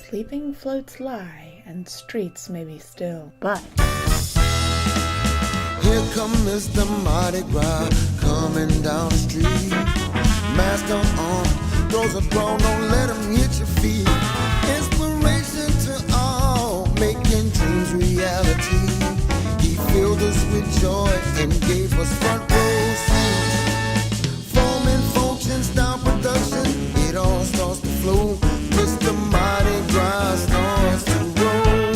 Sleeping floats lie, and streets may be still, but here come Mr. Mardi Gras coming down the street. Mask on, throws a throne, don't let him hit your feet. Inspiration to all, making dreams reality. He filled us with joy and gave us front row seats. Forming function, style production, it all starts to flow. Mr. Mardi Gras starts to roll.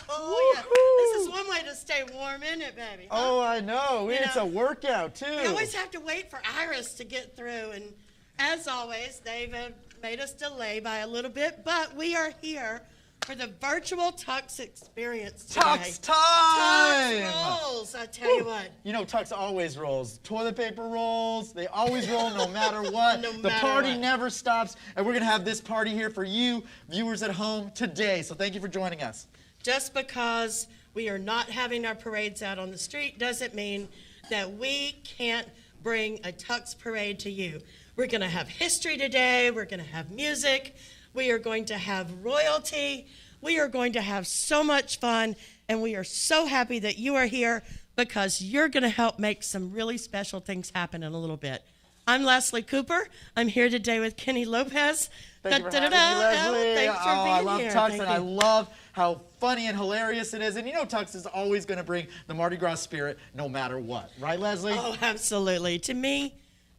Oh, yeah. This is one way to stay warm, isn't it, baby? Huh? Oh, I know. It's a workout, too. We always have to wait for Iris to get through, and as always, they've made us delay by a little bit, but we are here for the virtual Tucks experience today. Tucks time! Tucks rolls, I tell you what. You know, Tucks always rolls. Toilet paper rolls. They always roll no matter what. The matter party what. never stops, and we're going to have this party here for you, viewers at home, today. So thank you for joining us. Just because we are not having our parades out on the street doesn't mean that we can't bring a Tucks parade to you. We're going to have history today. We're going to have music. We are going to have royalty. We are going to have so much fun, and we are so happy that you are here because you're going to help make some really special things happen in a little bit. I'm Leslie Cooper. I'm here today with Kenny Lopez. Thank you for having me, Leslie. Thanks for being I love here. Tucks, Thank and you. I love how funny and hilarious it is. And you know Tucks is always going to bring the Mardi Gras spirit no matter what. Right, Leslie? Oh, absolutely. To me,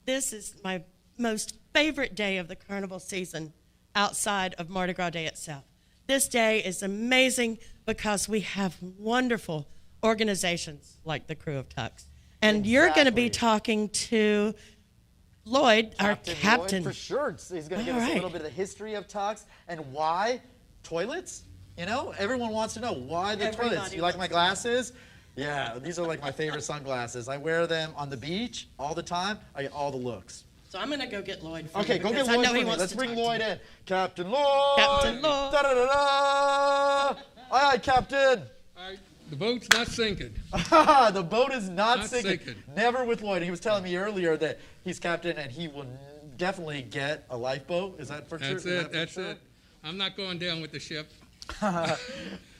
this is my most favorite day of the carnival season outside of Mardi Gras Day itself. This day is amazing because we have wonderful organizations like the Krewe of Tucks. And you're going to be talking to Lloyd, our captain. Lloyd, for sure. He's going to give us a little bit of the history of Tucks and why toilets. You know, everyone wants to know why the toilets. You like my glasses? Yeah, these are like my favorite sunglasses. I wear them on the beach all the time. I get all the looks. So I'm going to go get Lloyd for Okay, you go get because I Lloyd know for he me. wants Let's to bring talk to Lloyd me. in. Captain Lloyd! Captain Lloyd! Da-da-da-da! Aye, Captain! The boat's not sinking. The boat is not Not sinking. sinking. Never with Lloyd. He was telling me earlier that he's captain and he will definitely get a lifeboat. Is that for sure? That's it. I'm not going down with the ship.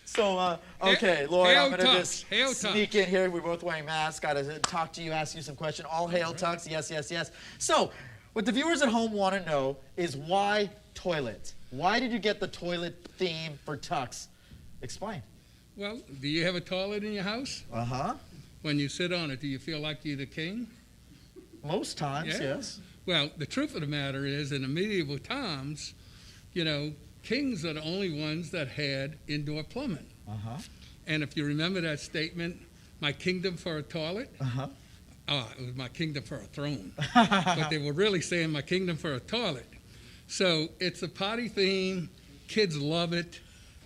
So, okay, Lloyd, I'm going to Tucks. just Hail sneak Tucks. in here. We're both wearing masks. Got to talk to you, ask you some questions. All hail Tucks. Yes, yes, yes. So, what the viewers at home want to know is why toilets? Why did you get the toilet theme for Tucks? Explain. Well, do you have a toilet in your house? Uh-huh. When you sit on it, do you feel like you're the king? Most times, Yeah. yes. Well, the truth of the matter is, in the medieval times, you know, kings are the only ones that had indoor plumbing. Uh-huh. And if you remember that statement, my kingdom for a toilet, Uh-huh. it was my kingdom for a throne. But they were really saying my kingdom for a toilet. So it's a potty theme. Kids love it.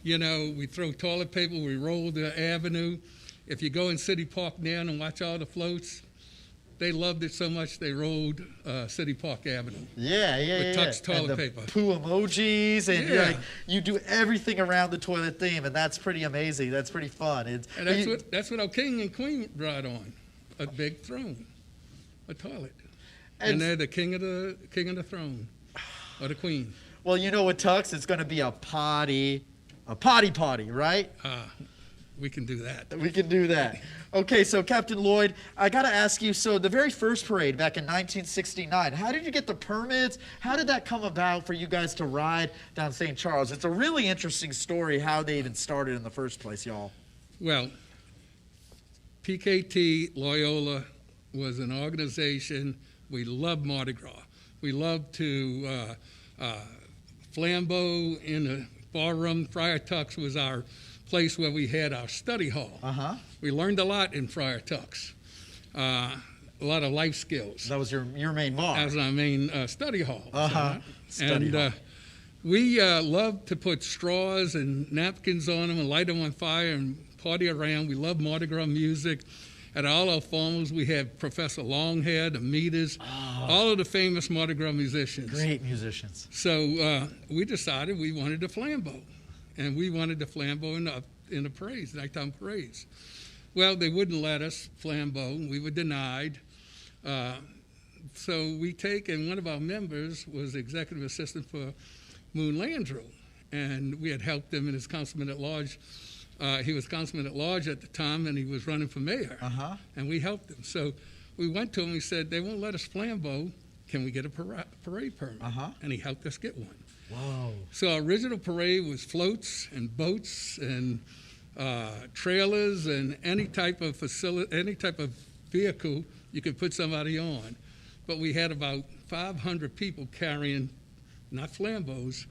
You know, we throw toilet paper, we roll the avenue. If you go in City Park now and watch all the floats, they loved it so much they rolled City Park Avenue. Yeah. With Tucks toilet and the paper. poo emojis, and Yeah. you do everything around the toilet theme, and that's pretty amazing. That's pretty fun. And that's what our king and queen brought on, a big throne, a toilet. And they're the king of the throne, or the queen. Well, you know, with Tucks, it's going to be a potty party, right? We can do that. We can do that. Okay, so Captain Lloyd, I got to ask you, so the very first parade back in 1969, how did you get the permits? How did that come about for you guys to ride down St. Charles? It's a really interesting story how they even started in the first place, y'all. Well, PKT Loyola was an organization. We loved Mardi Gras. We loved to flambeau in the ballroom. Friar Tucks was our place where we had our study hall. Uh-huh. We learned a lot in Friar Tucks, a lot of life skills. That was your main bar. As our main study hall. Uh-huh. Study hall. We loved to put straws and napkins on them and light them on fire and party around. We loved Mardi Gras music. At all our formals, we had Professor Longhair, the Meters, all of the famous Mardi Gras musicians. Great musicians. So we decided we wanted to flambeau. And we wanted to flambeau in the parades, nighttime parades. Well, they wouldn't let us flambeau. We were denied. So we and one of our members was executive assistant for Moon Landrieu, and we had helped him in his councilman at large. He was councilman at large at the time, and he was running for mayor, and we helped him. So we went to him. We said, they won't let us flambeau. Can we get a parade permit? And he helped us get one. Whoa. So our original parade was floats and boats and trailers and any type of vehicle you could put somebody on. But we had about 500 people carrying, not flambeaus,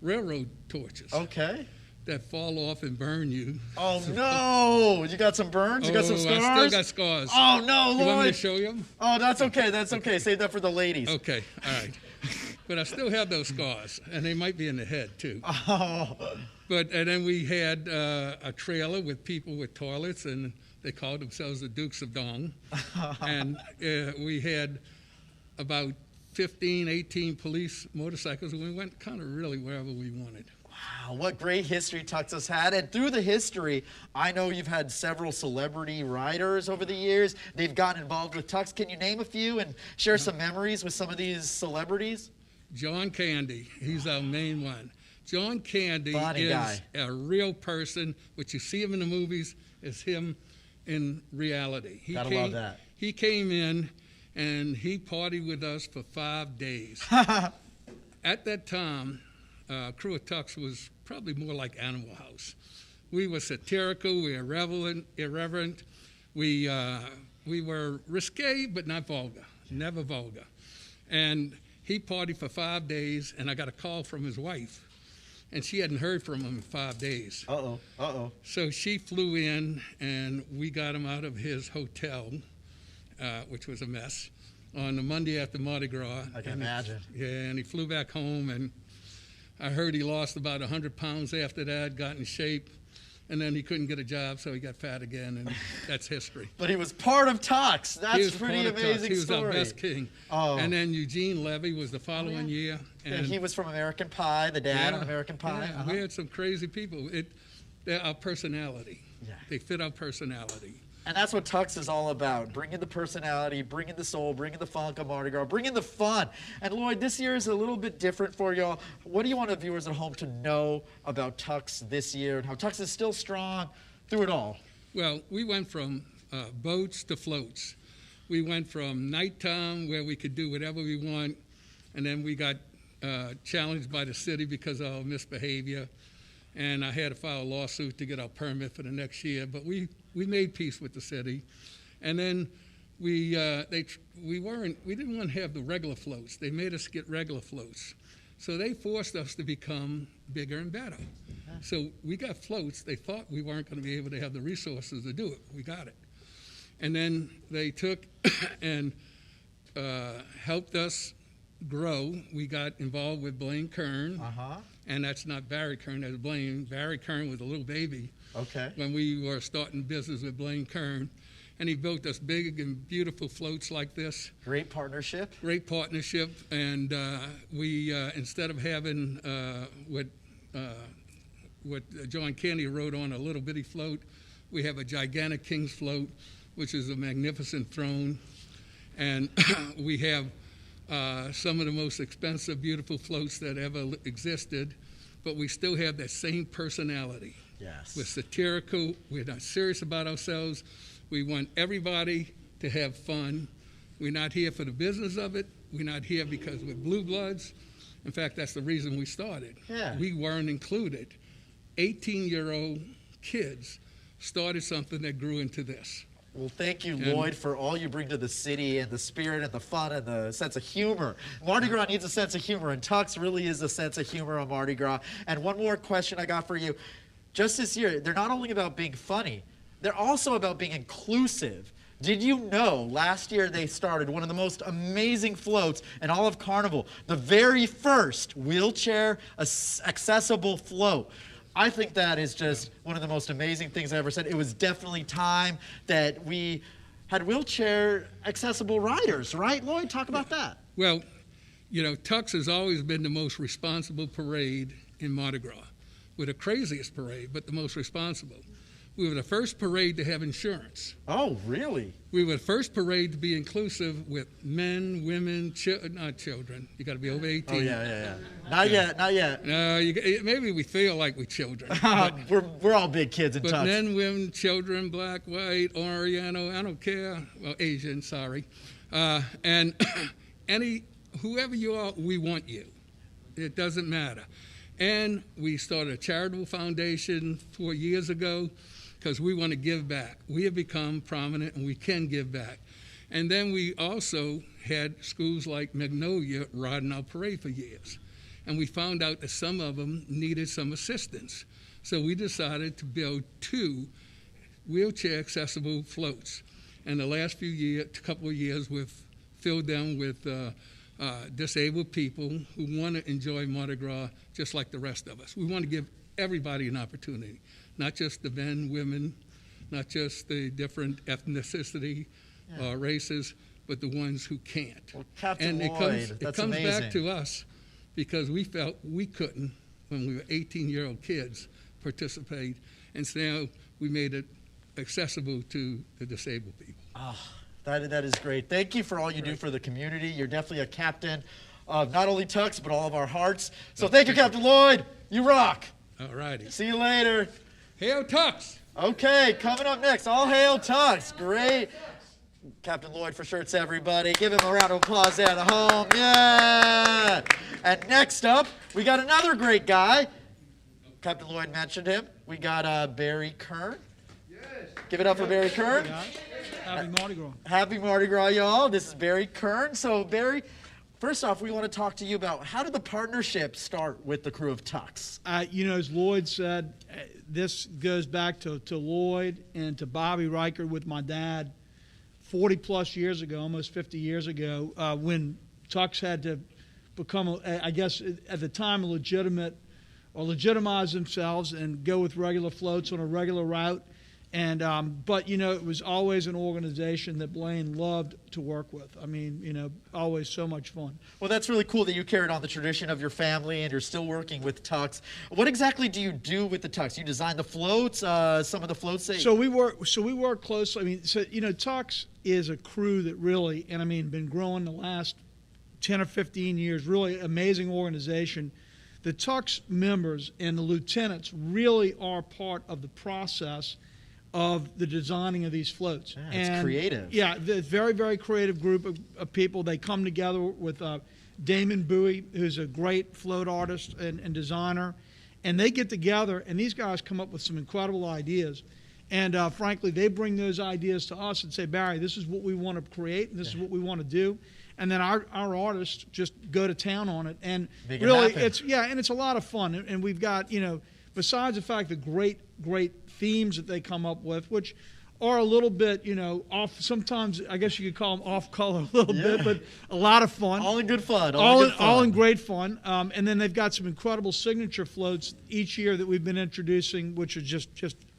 railroad torches. Okay. That fall off and burn you. Oh, no. You got some burns? You got some scars? I still got scars. Oh, no, Lloyd. You want me to show you them? Oh, that's okay. That's okay. Save that for the ladies. Okay. All right. But I still have those scars, and they might be in the head, too. Oh. And then we had a trailer with people with toilets, and they called themselves the Dukes of Dong. And we had about 15, 18 police motorcycles, and we went kind of really wherever we wanted. Wow, what great history Tucks has had. And through the history, I know you've had several celebrity riders over the years. They've gotten involved with Tucks. Can you name a few and share some memories with some of these celebrities? John Candy, he's our main one. John Candy Funny guy. is a real person. What you see him in the movies is him in reality. Gotta love that. He came in and he partied with us for 5 days. At that time, Krewe of Tucks was probably more like Animal House. We were satirical, we were irreverent. We were risque, but not vulgar, never vulgar. And he partied for 5 days, and I got a call from his wife, and she hadn't heard from him in 5 days. So she flew in, and we got him out of his hotel, which was a mess, on the Monday after Mardi Gras. I can imagine. And he flew back home, and I heard he lost about 100 pounds after that, got in shape, and then he couldn't get a job, so he got fat again, and that's history. But he was part of Tucks. That's a pretty amazing story. He was story. our best king. Oh. And then Eugene Levy was the following year. And he was from American Pie, the dad of American Pie. Yeah, we had some crazy people. They're our personality. Yeah. They fit our personality. And that's what Tucks is all about, bringing the personality, bringing the soul, bringing the funk of Mardi Gras, bringing the fun. And Lloyd, this year is a little bit different for y'all. What do you want the viewers at home to know about Tucks this year and how Tucks is still strong through it all? Well, we went from boats to floats. We went from nighttime where we could do whatever we want, and then we got challenged by the city because of our misbehavior. And I had to file a lawsuit to get our permit for the next year, but we made peace with the city. And then we didn't want to have the regular floats. They made us get regular floats. So they forced us to become bigger and better. So we got floats. They thought we weren't going to be able to have the resources to do it. We got it. And then they took and helped us grow. We got involved with Blaine Kern. And that's not Barry Kern, that's Blaine. Barry Kern was a little baby when we were starting business with Blaine Kern. And he built us big and beautiful floats like this. Great partnership. Great partnership. And we, instead of having what John Candy wrote on a little bitty float, we have a gigantic king's float, which is a magnificent throne. And we have some of the most expensive, beautiful floats that ever existed, but we still have that same personality. Yes. We're satirical. We're not serious about ourselves. We want everybody to have fun. We're not here for the business of it. We're not here because we're blue bloods. In fact, that's the reason we started. Yeah. We weren't included. 18-year-old kids started something that grew into this. Well, thank you, Lloyd, for all you bring to the city and the spirit and the fun and the sense of humor. Mardi Gras needs a sense of humor, and Tucks really is a sense of humor on Mardi Gras. And one more question I got for you. Just this year, they're not only about being funny, they're also about being inclusive. Did you know last year they started one of the most amazing floats in all of Carnival, the very first wheelchair accessible float? I think that is just one of the most amazing things I ever said. It was definitely time that we had wheelchair accessible riders, right, Lloyd? Talk about that. Well, you know, Tucks has always been the most responsible parade in Mardi Gras. We're the craziest parade, but the most responsible. We were the first parade to have insurance. Oh, really? We were the first parade to be inclusive with men, women, not children. You got to be over 18. Oh, yeah. Not yet. No, maybe we feel like we're children. We're all big kids in But Tucks. men, women, children, black, white, Oriental, I don't care. Well, Asian, sorry. And whoever you are, we want you. It doesn't matter. And we started a charitable foundation 4 years ago because we want to give back. We have become prominent and we can give back. And then we also had schools like Magnolia riding our parade for years. And we found out that some of them needed some assistance. So we decided to build 2 wheelchair accessible floats. And the last couple of years, we've filled them with disabled people who want to enjoy Mardi Gras just like the rest of us. We want to give everybody an opportunity, not just the men, women, not just the different ethnicity or races, but the ones who can't. Well, Captain and Lloyd, it comes back to us because we felt we couldn't, when we were 18-year-old kids, participate, and so now we made it accessible to the disabled people. That is great. Thank you for all you do for the community. You're definitely a captain of not only Tucks, but all of our hearts. So thank you, Captain Lloyd. You rock. All righty. See you later. Hail Tucks! Okay, coming up next, all hail Tucks. Great. Captain Lloyd for shirts, everybody. Give him a round of applause there at home. Yeah. And next up, we got another great guy. Captain Lloyd mentioned him. We got Barry Kern. Yes. Give it up for Barry Kern. Happy Mardi Gras. Happy Mardi Gras, y'all. This is Barry Kern. So, Barry, first off, we want to talk to you about how did the partnership start with the Krewe of Tucks? As Lloyd said, this goes back to Lloyd and to Bobby Riker with my dad 40-plus years ago, almost 50 years ago, when Tucks had to become, I guess, at the time, legitimize themselves and go with regular floats on a regular route. And but it was always an organization that Blaine loved to work with. I mean, always so much fun. Well, that's really cool that you carried on the tradition of your family and you're still working with Tucks. What exactly do you do with the Tucks? You design the floats, some of the floats that So we work closely. I mean, Tucks is a crew that really, been growing the last 10 or 15 years. Really amazing organization. The Tucks members and the lieutenants really are part of the process of the designing of these floats. Yeah, it's creative. Yeah, the very, very creative group of people. They come together with Damon Bowie, who's a great float artist and designer, and they get together, and these guys come up with some incredible ideas. And frankly, they bring those ideas to us and say, Barry, this is what we want to create, and this is what we want to do. And then our artists just go to town on it. And Make it really, happen. it's a lot of fun. And we've got, besides the fact the great themes that they come up with, which are a little bit, off. Sometimes I guess you could call them off color a little bit, but a lot of fun. All in good fun. All in great fun. And then they've got some incredible signature floats each year that we've been introducing, which are just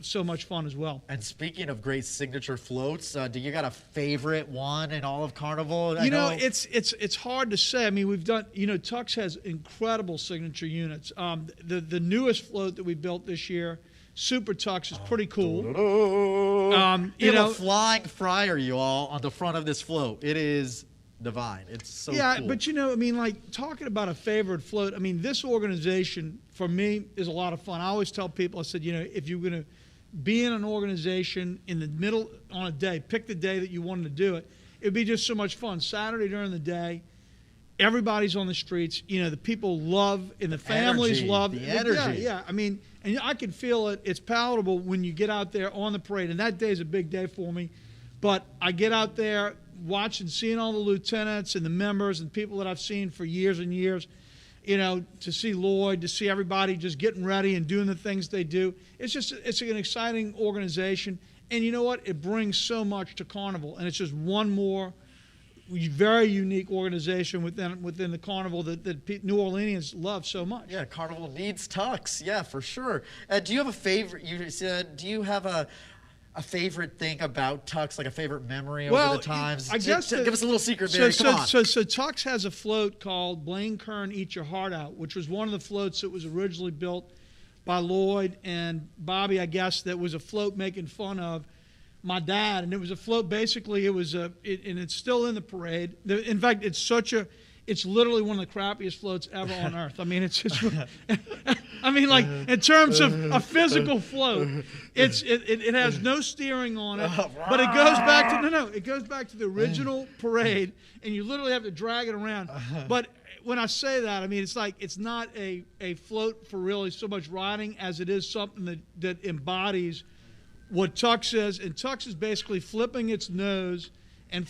so much fun as well. And speaking of great signature floats, do you got a favorite one in all of Carnival? It's hard to say. I mean, we've done. Tucks has incredible signature units. The newest float that we built this year, Super Tucks, is pretty cool. You have a flying fryer, you all, on the front of this float. It is divine. It's so cool. But talking about a favorite float, this organization for me is a lot of fun. I always tell people, I said, if you're going to be in an organization in the middle on a day, pick the day that you wanted to do it. It'd be just so much fun. Saturday during the day, everybody's on the streets. The people love, and the families love the energy. Yeah. And I can feel it. It's palatable when you get out there on the parade. And that day is a big day for me. But I get out there watching, seeing all the lieutenants and the members and people that I've seen for years and years. To see Lloyd, to see everybody just getting ready and doing the things they do. It's an exciting organization. And you know what? It brings so much to Carnival. And it's just one more very unique organization within the Carnival that New Orleanians love so much. Yeah, Carnival needs Tucks. Yeah, for sure. Do you have a favorite? You said, do you have a favorite thing about Tucks, like a favorite memory over the times? I guess give us a little secret, Barry. Come on. So Tucks has a float called Blaine Kern Eat Your Heart Out, which was one of the floats that was originally built by Lloyd and Bobby, I guess, that was a float making fun of my dad. And it was a float, basically, and it's still in the parade. In fact, it's literally one of the crappiest floats ever on earth. I mean, it's just, I mean, like, in terms of a physical float, it has no steering on it, but it goes back to, it goes back to the original parade, and you literally have to drag it around. But when I say that, I mean, it's like, it's not a float for really so much riding as it is something that embodies what Tucks is. And Tucks is basically flipping its nose and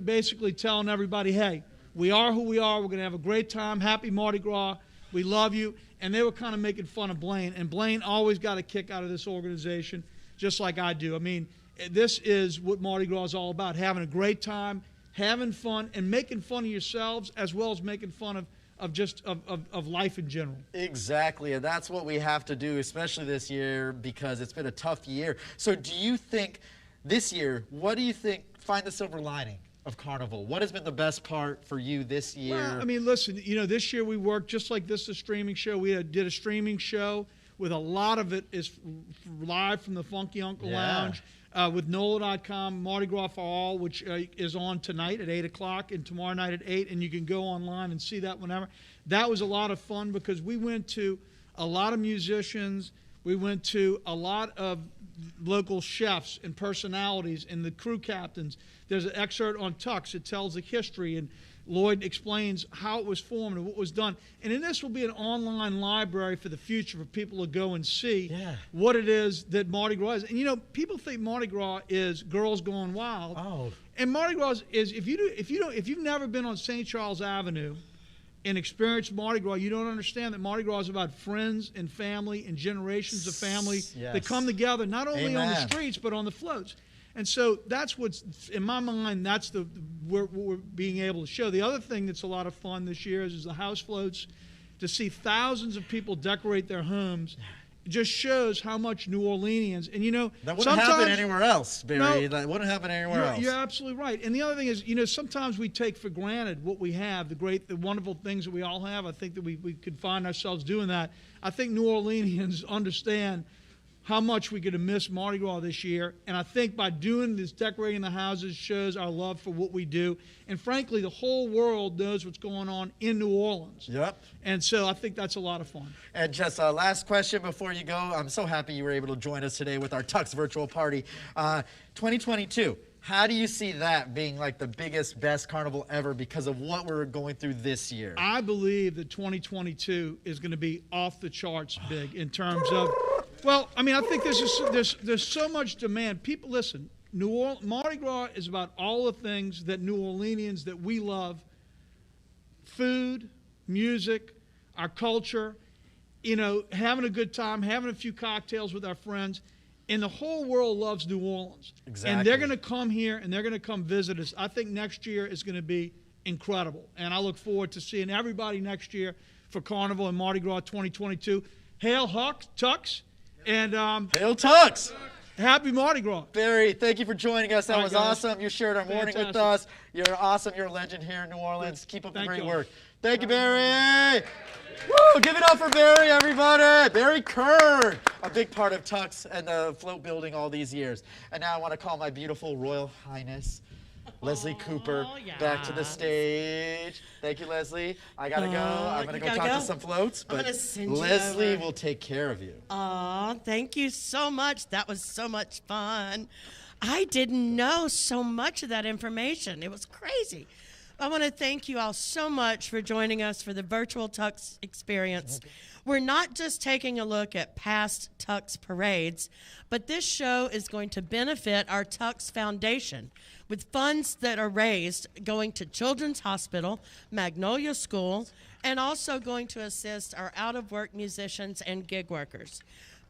basically telling everybody, hey, we are who we are. We're going to have a great time. Happy Mardi Gras. We love you. And they were kind of making fun of Blaine. And Blaine always got a kick out of this organization, just like I do. I mean, this is what Mardi Gras is all about, having a great time, having fun, and making fun of yourselves as well as making fun of life in general. Exactly, and that's what we have to do, especially this year, because it's been a tough year. So do you think this year, what do you think, find the silver lining of Carnival? What has been the best part for you this year? Well, I mean, listen, this year we worked just like this, a streaming show. We did a streaming show with a lot of it is live from the Funky Uncle Lounge with NOLA.com, Mardi Gras for All, which is on tonight at 8 o'clock and tomorrow night at 8, and you can go online and see that whenever. That was a lot of fun because we went to a lot of musicians. We went to a lot of local chefs and personalities and the crew captains. There's an excerpt on Tucks. It tells the history, and Lloyd explains how it was formed and what was done. And in this will be an online library for the future for people to go and see what it is that Mardi Gras is. And people think Mardi Gras is girls going wild. Oh. And Mardi Gras is if you've never been on St. Charles Avenue and experienced Mardi Gras, you don't understand that Mardi Gras is about friends and family and generations of family that come together not only on the streets but on the floats. And so that's what's, in my mind, that's what we're being able to show. The other thing that's a lot of fun this year is the house floats. To see thousands of people decorate their homes just shows how much New Orleanians, and that wouldn't happen anywhere else, Barry. That wouldn't happen anywhere else. You're absolutely right. And the other thing is, sometimes we take for granted what we have, the wonderful things that we all have. I think that we could find ourselves doing that. I think New Orleanians understand how much we're going to miss Mardi Gras this year. And I think by doing this, decorating the houses shows our love for what we do. And frankly, the whole world knows what's going on in New Orleans. Yep. And so I think that's a lot of fun. And just a last question before you go. I'm so happy you were able to join us today with our Tucks virtual party. 2022. How do you see that being like the biggest, best carnival ever because of what we're going through this year? I believe that 2022 is going to be off the charts big in terms of, well, I mean, I think there's so much demand. People, listen, Mardi Gras is about all the things that New Orleanians that we love: food, music, our culture, having a good time, having a few cocktails with our friends. And the whole world loves New Orleans. Exactly. And they're going to come here and they're going to come visit us. I think next year is going to be incredible. And I look forward to seeing everybody next year for Carnival and Mardi Gras 2022. Hail Tucks. And Hail Tucks. Happy Mardi Gras. Barry, thank you for joining us. That was guys. awesome. You shared our morning with us. You're awesome. You're a legend here in New Orleans. Keep up the great work. Thank you, Barry. Woo! Give it up for Barry, everybody. Barry Kern, a big part of Tucks and the float building all these years. And now I want to call my beautiful Royal Highness, Leslie Cooper, back to the stage. Thank you, Leslie. I got to go. I'm going to go talk to some floats, but Leslie will take care of you. Aw, thank you so much. That was so much fun. I didn't know so much of that information. It was crazy. I want to thank you all so much for joining us for the virtual Tucks experience. We're not just taking a look at past Tucks parades, but this show is going to benefit our Tucks Foundation with funds that are raised going to Children's Hospital, Magnolia School, and also going to assist our out-of-work musicians and gig workers.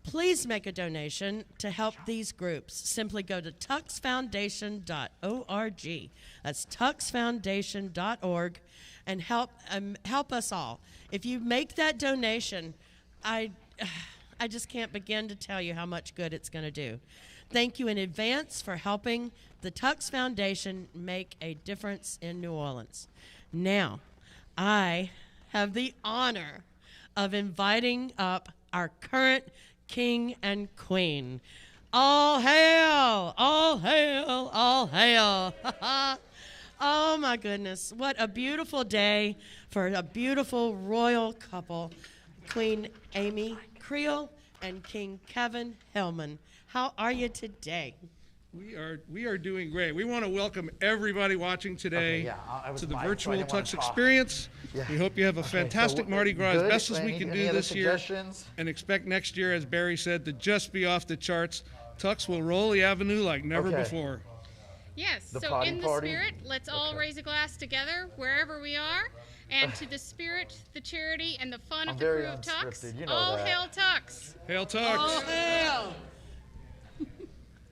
Please make a donation to help these groups. Simply go to tucksfoundation.org. That's tucksfoundation.org, and help us all. If you make that donation, I just can't begin to tell you how much good it's going to do. Thank you in advance for helping the Tucks Foundation make a difference in New Orleans. Now, I have the honor of inviting up our current king and queen. All hail, all hail, all hail. Oh my goodness, what a beautiful day for a beautiful royal couple, Queen Amy Creel and King Kevin Hellman. How are you today? We are doing great. We want to welcome everybody watching today to the virtual Tucks experience. Yeah. We hope you have a fantastic Mardi Gras, as best as we can do this year, suggestions? and expect next year, as Barry said, to just be off the charts. Tucks will roll the avenue like never before. Yes, The so potty in the party? spirit, let's all raise a glass together wherever we are. And to the spirit, the charity, and the fun I'm of the very Krewe of Tucks, unscripted, you know all that. hail Tucks. Hail Tucks! All hail.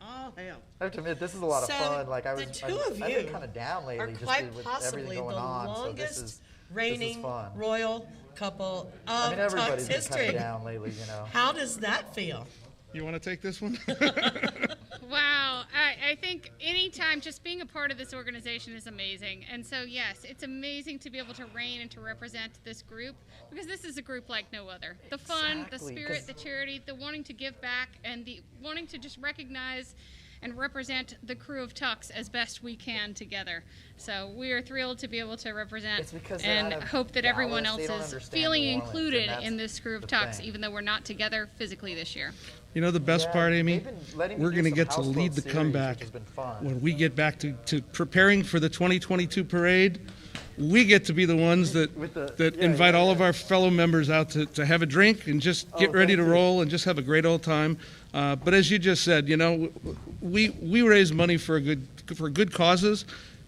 All hail. I have to admit, this is a lot of So, fun. Like the two of I've you been kind of down are lately, just quite with possibly everything the going on. So longest this is reigning fun. royal couple of I mean, everybody's Tucks been history. kind of down lately, you know. How does that feel? You want to take this one? Wow, I think anytime just being a part of this organization is amazing. And so, yes, it's amazing to be able to reign and to represent this group because this is a group like no other. The fun, the Exactly, spirit, 'cause- the charity, the wanting to give back, and the wanting to just recognize and represent the Krewe of Tucks as best we can together. So we are thrilled to be able to represent It's because they're and out of hope that everyone Dallas. else They don't is understand feeling New Orleans, included and in that's this Krewe of the Tucks, thing. even though we're not together physically this year. You know the best Yeah, part, Amy? they've been letting me We're do going to some get to house lead club the series, comeback which has been fun. when we get back to preparing for the 2022 parade. We get to be the ones that invite all of our fellow members out to have a drink and just get ready to roll and just have a great old time. But as you just said, you know, we raise money for good causes.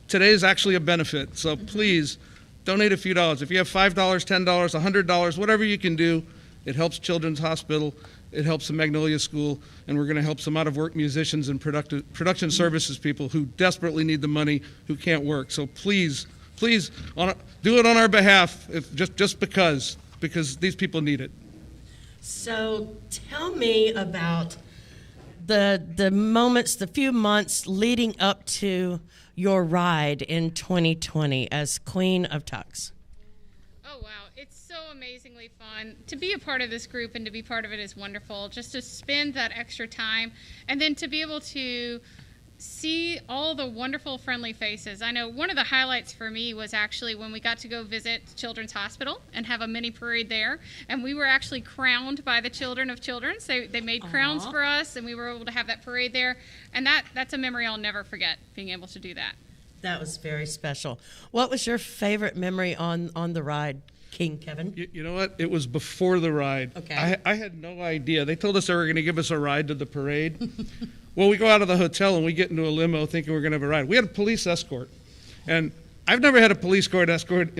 Today is actually a benefit, so please donate a few dollars. If you have $5, $10, $100, whatever you can do, it helps Children's Hospital. It helps the Magnolia School, and we're going to help some out-of-work musicians and production services people who desperately need the money who can't work. So please, do it on our behalf, just because these people need it. So tell me about the moments, the few months leading up to your ride in 2020 as Queen of Tucks. Oh, wow. It's so amazingly fun. To be a part of this group and to be part of it is wonderful. Just to spend that extra time and then to be able to see all the wonderful, friendly faces. I know one of the highlights for me was actually when we got to go visit Children's Hospital and have a mini parade there. And we were actually crowned by the Children of Children's. They made crowns for us, and we were able to have that parade there. And that's a memory I'll never forget, being able to do that. That was very special. What was your favorite memory on the ride, King Kevin? You know what? It was before the ride. Okay. I had no idea. They told us they were going to give us a ride to the parade. Well, we go out of the hotel and we get into a limo thinking we're going to have a ride. We had a police escort. And I've never had a police escort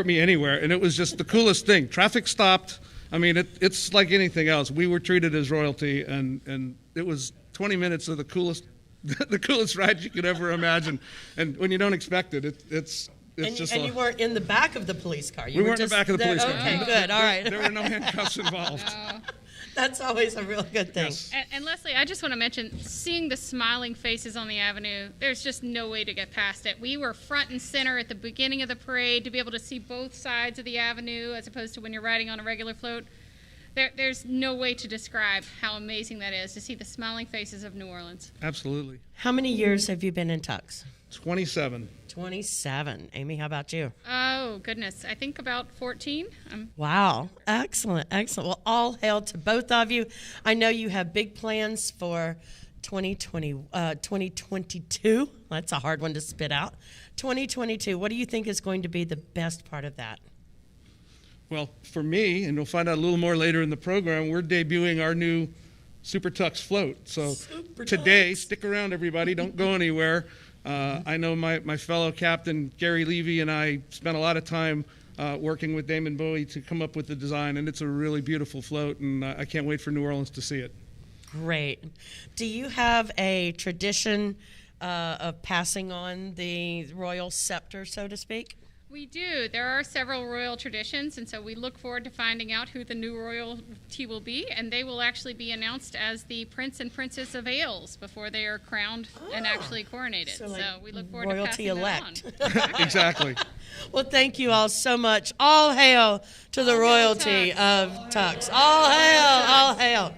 me anywhere, and it was just the coolest thing. Traffic stopped. I mean, it's like anything else. We were treated as royalty, and it was 20 minutes of the coolest ride you could ever imagine. And when you don't expect it, it's just. And you weren't in the back of the police car. We weren't in the back of the police car. Okay, good. All right. There were no handcuffs involved. That's always a real good thing. Yes. And Leslie, I just want to mention, seeing the smiling faces on the avenue, there's just no way to get past it. We were front and center at the beginning of the parade to be able to see both sides of the avenue as opposed to when you're riding on a regular float. There's no way to describe how amazing that is to see the smiling faces of New Orleans. Absolutely. How many years have you been in Tucks? 27. 27. Amy, how about you? Oh, goodness. I think about 14. Wow. Excellent. Well, all hail to both of you. I know you have big plans for 2022. That's a hard one to spit out. 2022. What do you think is going to be the best part of that? Well, for me, and we'll find out a little more later in the program, we're debuting our new Super Tucks float. So today, stick around, everybody. Don't go anywhere. I know my fellow captain, Gary Levy, and I spent a lot of time working with Damon Bowie to come up with the design, and it's a really beautiful float, and I can't wait for New Orleans to see it. Great. Do you have a tradition of passing on the royal scepter, so to speak? We do. There are several royal traditions, and so we look forward to finding out who the new royalty will be, and they will actually be announced as the Prince and Princess of Wales before they are crowned and actually coronated. So, like, we look forward royalty to passing elect. that on. Exactly. Well, thank you all so much. All hail to the royalty of Tucks. All hail, all hail.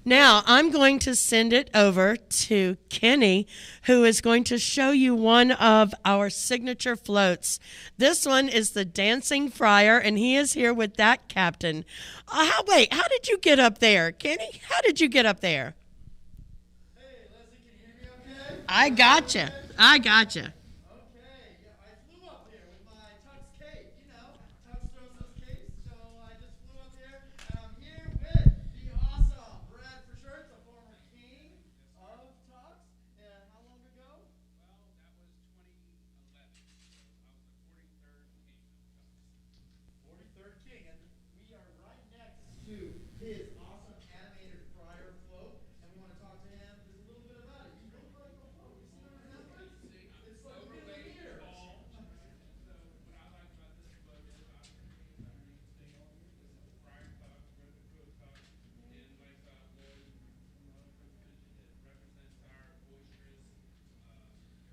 Now, I'm going to send it over to Kenny, who is going to show you one of our signature floats. This one is the Dancing Friar, and he is here with that captain. How did you get up there, Kenny? How did you get up there? Hey, Leslie, can you hear me okay? I gotcha. Okay, yeah, I flew up there with my Tux cape. You know, Tux throws those capes, so I just flew up there, and I'm here with the awesome Brad Fisher, the former king of Tux. And how long ago? Well, that was 2011. I was the 43rd king of Tucks. 43rd king, and we are right next to his awesome animated friar float, and we want to talk to him just a little bit about it. You look like a float. You see what I'm saying? It's like really here. So what I like about this float is obviously our namesake. This is Friar Tuck, we're the crew of Tuck, and like Lloyd from Lopez mentioned, it represents our boisterous,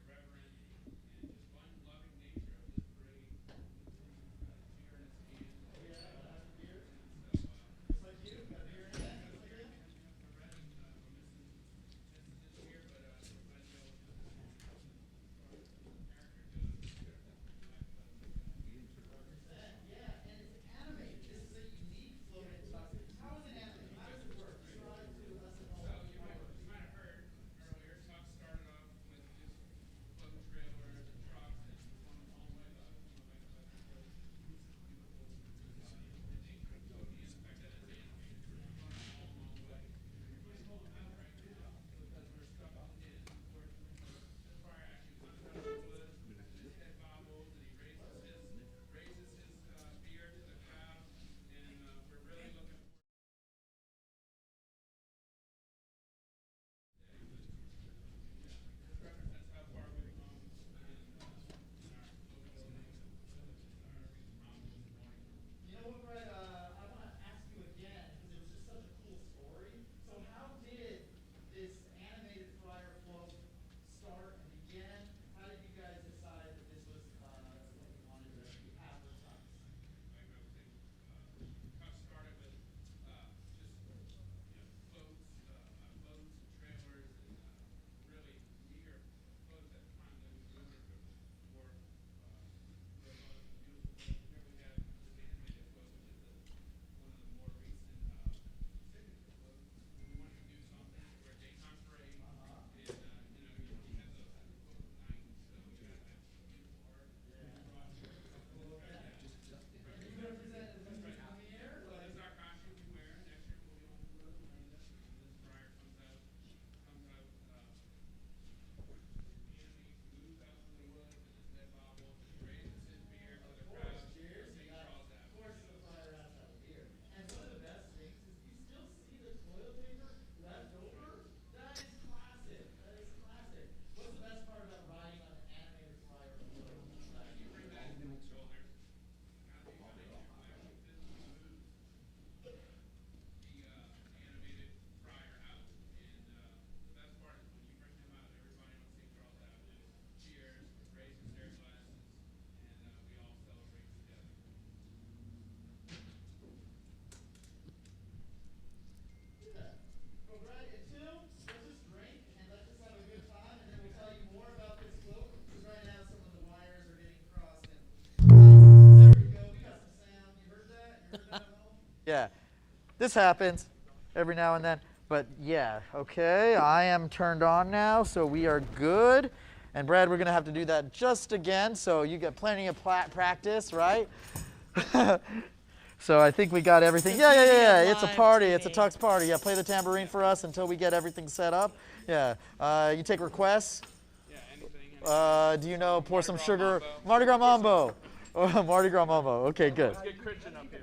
irreverent, and just fun-loving nature of this parade. Beer in his hand. Oh yeah, that's a beer. Just like you, got beer in it. We're ready. Missing this year, but glad to go with this character to Yeah, and it's animated. This is a unique float in Tux. How is it animated? How does it work? Describe to us at home. So you might have heard earlier, Tuck started off with just float trailers and trucks, and on the whole way up, raises his beer to the crowd, and we're really looking forward. Represents how far we've come You know what, Brett? I want to ask you again because it was just such a cool story. So, how did this animated friar float start and begin? How did you guys decide that this was what you wanted to have for Tux? Like I was saying, Tuck started with just floats, boats and trailers, and really meager floats at the time that we were doing it for real beautiful floats. Here we have this animated float, which is one of the more recent signature floats. We wanted to do something for a daytime parade, and you have those at the float at night, so you gotta have beautiful art. Well, this is our costume we wear. Next year we'll be on the road wearing this. And this friar comes out, moves out from the woods in his dead bobble, raises his beer to the crowd, and sings calls out. Of course, the friar has to have a beer. And one of the best things is you still see the toilet paper left over. That is classic. That is classic. What's the best part about riding on an animated friar float? You bring that to the shoulders. Now these are actually physically move the animated friar out. And the best part is when you bring him out, everybody on St. Charles Avenue cheers, raises their glasses, and we all celebrate together. Well, Brad, until let's just drink and let's just have a good time, and then we'll tell you more about this float. Because right now some of the wires are getting crossed. And there we go. We got some sound. You heard that? You heard that at home? Yeah, this happens every now and then. But yeah, okay, I am turned on now, so we are good. And Brad, we're gonna have to do that just again, so you get plenty of practice, right? So I think we got everything. Yeah. It's a party. It's a Tux party. Yeah, play the tambourine for us until we get everything set up. Yeah. You take requests? Yeah, anything. Do you know pour some sugar? Mardi Gras Mambo. Mardi Gras Mambo. Okay, good. Let's get Christian up here.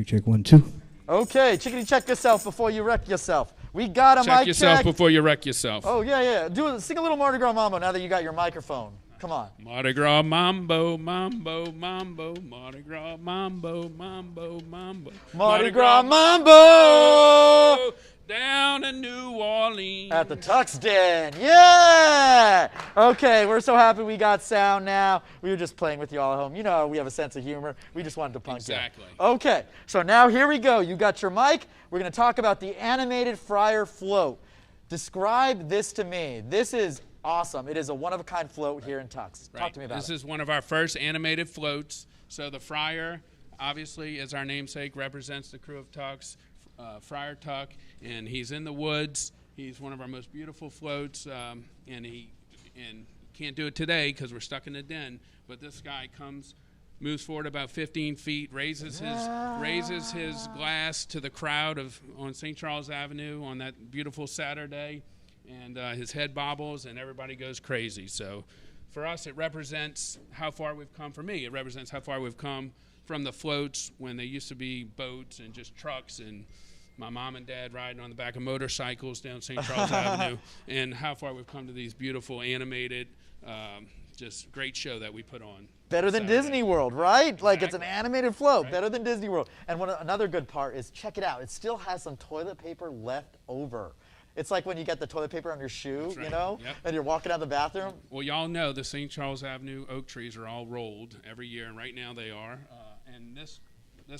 Check 1 2. Okay, chickadee, check yourself before you wreck yourself. We got a Check mic yourself check. before you wreck yourself. Oh yeah. Sing a little Mardi Gras Mambo now that you got your microphone. Come on. Mardi Gras mambo, mambo, mambo, Mardi Gras mambo, mambo, mambo. Mardi Gras mambo! Down in New Orleans. At the Tucks Den. Yeah! Okay, we're so happy we got sound now. We were just playing with you all at home. You know, we have a sense of humor. We just wanted to punk Exactly. you. Okay, so now here we go. You got your mic. We're going to talk about the animated Friar float. Describe this to me. This is awesome. It is a one-of-a-kind float here in Tucks. Right. Talk to me about it. This is one of our first animated floats. So the Friar, obviously, as our namesake, represents the Krewe of Tucks, Friar Tuck, and he's in the woods. He's one of our most beautiful floats, and can't do it today because we're stuck in the den. But this guy moves forward about 15 feet, raises his glass to the crowd on St. Charles Avenue on that beautiful Saturday, and his head bobbles, and everybody goes crazy. So for us, it represents how far we've come. For me, it represents how far we've come from the floats when they used to be boats and just trucks, and my mom and dad riding on the back of motorcycles down St. Charles Avenue, and how far we've come to these beautiful animated, just great show that we put on. Better than Saturday. Disney World, right? Exactly. Like it's an animated float, Right. better than Disney World. And another good part is, check it out. It still has some toilet paper left over. It's like when you get the toilet paper on your shoe, That's right. you know, Yep. and you're walking out the bathroom. Well, y'all know the St. Charles Avenue oak trees are all rolled every year, and right now they are. And this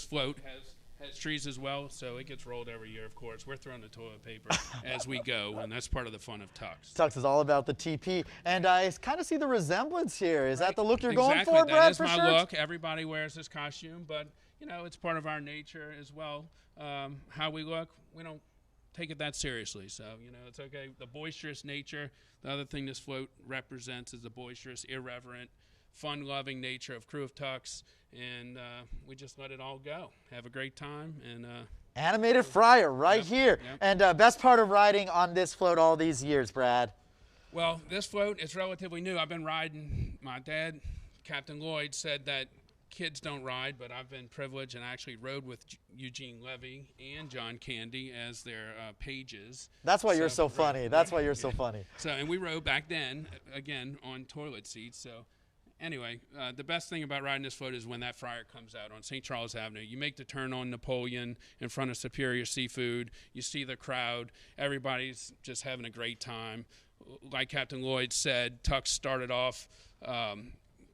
float has trees as well, so it gets rolled every year, of course. We're throwing the toilet paper as we go, and that's part of the fun of Tucks. Tucks is all about the TP, and I kind of see the resemblance here. Is that the look you're Exactly. going for, Brad? That is for my shirts? look. Everybody wears this costume, but you know it's part of our nature as well. How we look, we don't take it that seriously, so you know it's okay. The boisterous nature. The other thing this float represents is the boisterous, irreverent, fun-loving nature of Krewe of Tucks, and we just let it all go. Have a great time, and Animated Friar right here. Yep. And best part of riding on this float all these years, Brad? well, this float is relatively new. I've been riding. My dad, Captain Lloyd, said that kids don't ride, but I've been privileged and actually rode with Eugene Levy and John Candy as their pages. That's why you're so right, funny. That's why you're so yeah. funny. So, and we rode back then, again, on toilet seats. So anyway, the best thing about riding this float is when that Friar comes out on St. Charles Avenue. You make the turn on Napoleon in front of Superior Seafood. You see the crowd. Everybody's just having a great time. Like Captain Lloyd said, Tucks started off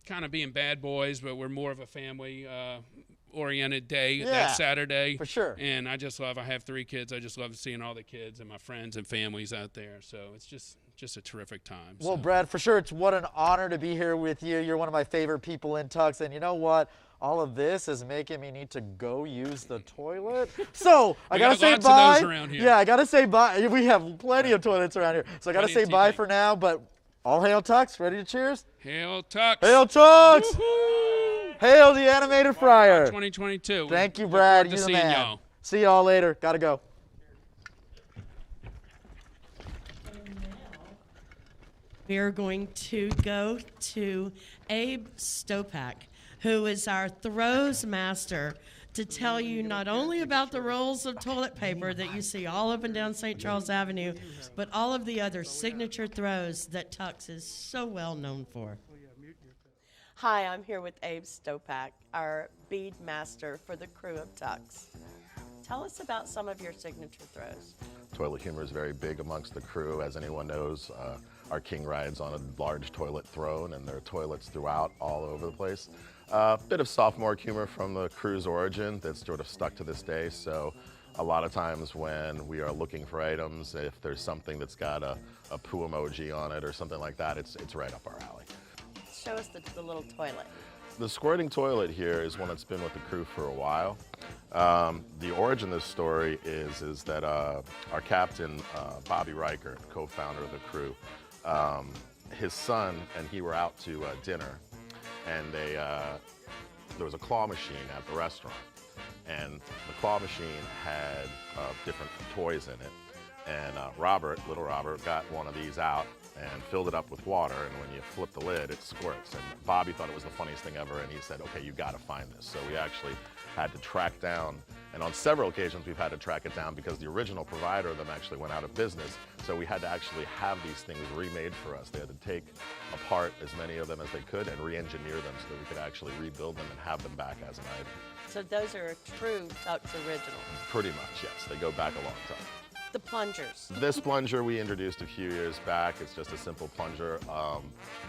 kind of being bad boys, but we're more of a family-oriented day that Saturday. For sure. And I have 3 kids. I just love seeing all the kids and my friends and families out there. So it's just a terrific time. Well, so. Brad, for sure, it's what an honor to be here with you. You're one of my favorite people in Tucks, and you know what? All of this is making me need to go use the toilet. So I gotta say lots bye. of those around here. Yeah, I gotta say bye. We have plenty of toilets around here, so I gotta Plenty say of bye TP. for now. But all hail Tucks! Ready to cheers? Hail Tucks! Hail Tucks! Woo-hoo! Hail the animated Friar! 2022. Thank you, Look Brad. forward to You're the seeing man. y'all. See y'all later. Gotta go. We are going to go to Abe Stopak, who is our throws master, to tell you not only about the rolls of toilet paper that you see all up and down St. Charles Avenue, but all of the other signature throws that Tucks is so well known for. Hi, I'm here with Abe Stopak, our bead master for the Krewe of Tucks. Tell us about some of your signature throws. Toilet humor is very big amongst the crew. As anyone knows, our king rides on a large toilet throne, and there are toilets throughout all over the place. Bit of sophomore humor from the crew's origin that's sort of stuck to this day. So a lot of times when we are looking for items, if there's something that's got a poo emoji on it or something like that, it's right up our alley. Show us the little toilet. The squirting toilet here is one that's been with the crew for a while. The origin of this story is that our captain, Bobby Riker, co-founder of the crew, his son and he were out to dinner, and there was a claw machine at the restaurant, and the claw machine had different toys in it, and little Robert, got one of these out and filled it up with water, and when you flip the lid, it squirts. And Bobby thought it was the funniest thing ever, and he said, okay, you gotta find this. So we actually had to track down And on several occasions, we've had to track it down because the original provider of them actually went out of business. So we had to actually have these things remade for us. They had to take apart as many of them as they could and re-engineer them so that we could actually rebuild them and have them back as an item. So those are a true Tucks original. Pretty much, yes. They go back a long time. The plungers. This plunger we introduced a few years back. It's just a simple plunger.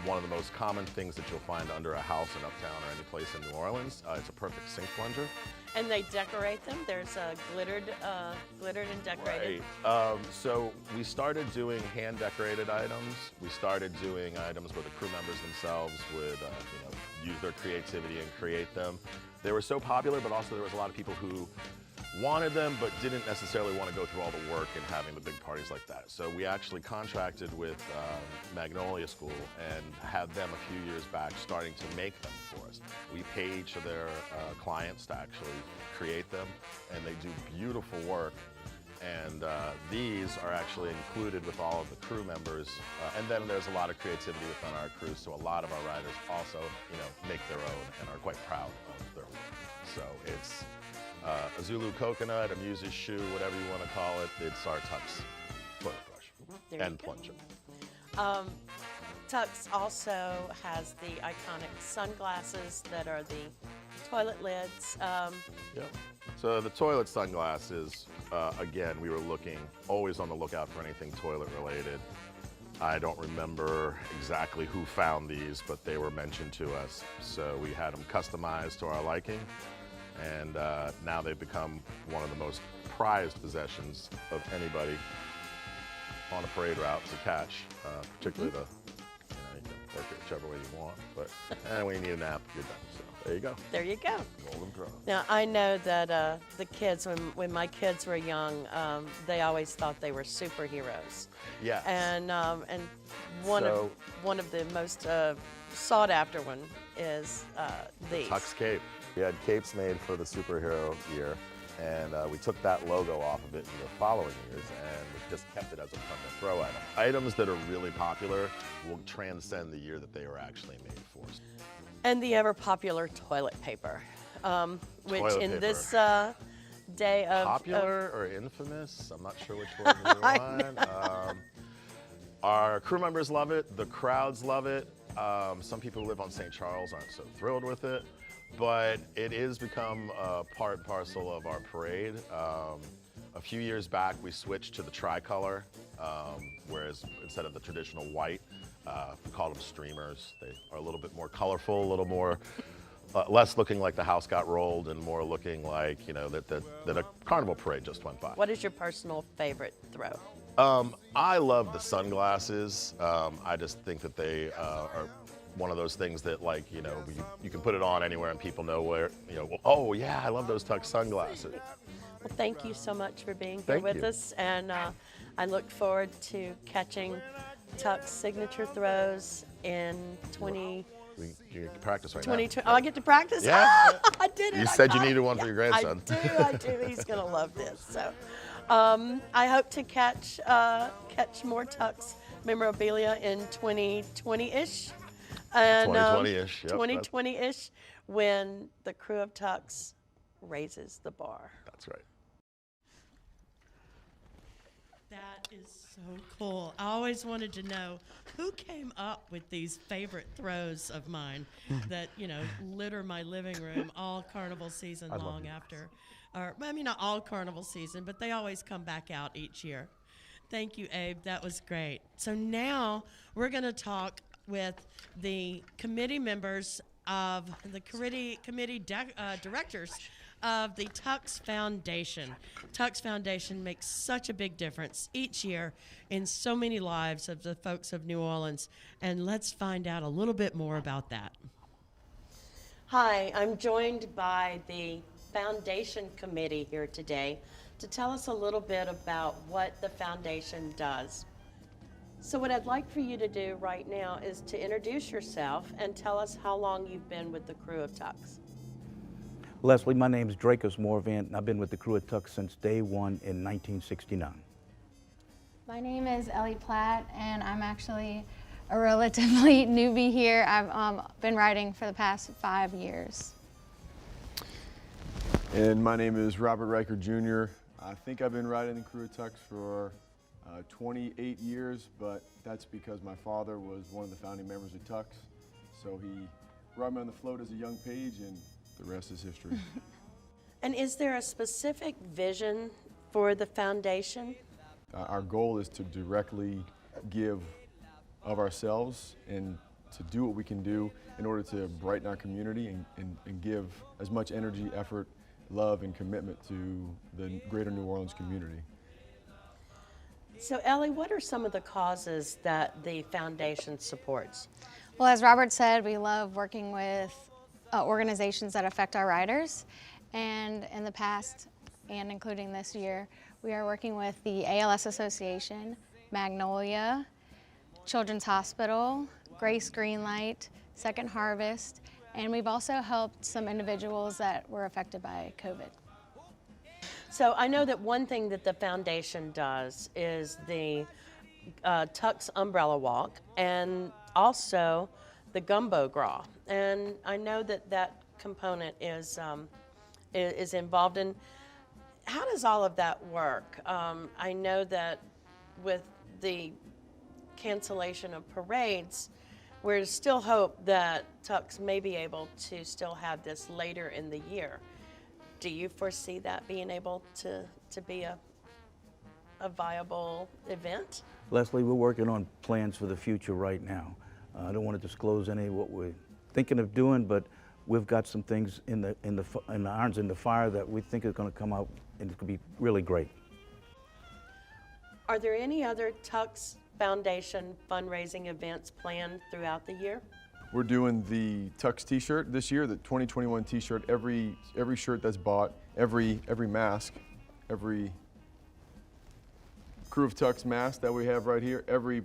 One of the most common things that you'll find under a house in Uptown or any place in New Orleans. It's a perfect sink plunger. And they decorate them. There's glittered and decorated. Right. So we started doing hand-decorated items. We started doing items where the crew members themselves would use their creativity and create them. They were so popular, but also there was a lot of people who wanted them but didn't necessarily want to go through all the work and having the big parties like that. So we actually contracted with Magnolia School and had them a few years back starting to make them for us. We pay each of their clients to actually create them, and they do beautiful work. And these are actually included with all of the crew members. And then there's a lot of creativity within our crew, so a lot of our riders also make their own and are quite proud of their work. So it's a Zulu coconut, a Muse's shoe, whatever you want to call it. It's our Tucks toilet brush and plunger. Tucks also has the iconic sunglasses that are the toilet lids. Yeah. So the toilet sunglasses, again, we were always on the lookout for anything toilet related. I don't remember exactly who found these, but they were mentioned to us. So we had them customized to our liking. And now they've become one of the most prized possessions of anybody on a parade route to catch, particularly you can work it whichever way you want, but when you need a nap, you're done. So there you go. There you go. Golden Cross. Now, I know that the kids, when my kids were young, they always thought they were superheroes. Yes. And one of the most sought after one is these. Tucks cape. We had capes made for the superhero year, and we took that logo off of it in the following years, and we just kept it as a permanent throw item. Items that are really popular will transcend the year that they were actually made for. And the ever popular toilet paper, which in this day of popular or infamous, I'm not sure which one you want. Our crew members love it. The crowds love it. Some people who live on St. Charles aren't so thrilled with it. But it has become a part and parcel of our parade. A few years back, we switched to the tricolor, whereas instead of the traditional white, we call them streamers. They are a little bit more colorful, a little more, less looking like the house got rolled and more looking like, that a carnival parade just went by. What is your personal favorite throw? I love the sunglasses. I just think that they are one of those things that, you can put it on anywhere and people know where, oh yeah, I love those Tucks sunglasses. Well, thank you so much for being here with us, and I look forward to catching Tucks signature throws in You can practice right now. Oh, I get to practice? Yeah. I did it. You said you needed one for your grandson. I do. He's going to love this. So I hope to catch more Tucks memorabilia in 2020-ish. And 2020-ish, yep. 2020-ish, when the Krewe of Tucks raises the bar. That's right. That is so cool. I always wanted to know who came up with these favorite throws of mine that, litter my living room all carnival season long after. Not all carnival season, but they always come back out each year. Thank you, Abe. That was great. So now we're going to talk with the committee members of the committee directors of the Tucks Foundation. Tucks Foundation makes such a big difference each year in so many lives of the folks of New Orleans, and let's find out a little bit more about that. Hi, I'm joined by the Foundation Committee here today to tell us a little bit about what the Foundation does. So what I'd like for you to do right now is to introduce yourself and tell us how long you've been with the Krewe of Tucks. Leslie, my name is Dracus Morvant, and I've been with the Krewe of Tucks since day one in 1969. My name is Ellie Platt, and I'm actually a relatively newbie here. I've been riding for the past 5 years. And my name is Robert Riker Jr. I think I've been riding the Krewe of Tucks for 28 years, but that's because my father was one of the founding members of Tucks. So he brought me on the float as a young page, and the rest is history. And is there a specific vision for the foundation? Our goal is to directly give of ourselves and to do what we can do in order to brighten our community and give as much energy, effort, love, and commitment to the greater New Orleans community. So Ellie, what are some of the causes that the foundation supports? Well, as Robert said, we love working with organizations that affect our riders. And in the past, and including this year, we are working with the ALS Association, Magnolia, Children's Hospital, Grace Greenlight, Second Harvest, and we've also helped some individuals that were affected by COVID. So I know that one thing that the foundation does is the Tucks Umbrella Walk and also the Gumbo Gras. And I know that that component is involved in. How does all of that work? I know that with the cancellation of parades, we're still hope that Tucks may be able to still have this later in the year. Do you foresee that being able to be a viable event? Leslie, we're working on plans for the future right now. I don't want to disclose any of what we're thinking of doing, but we've got some things in the irons in the fire that we think is going to come out, and it's going to be really great. Are there any other Tucks Foundation fundraising events planned throughout the year? We're doing the Tucks t-shirt this year, the 2021 t-shirt. Every shirt that's bought, every mask, every Krewe of Tucks mask that we have right here, every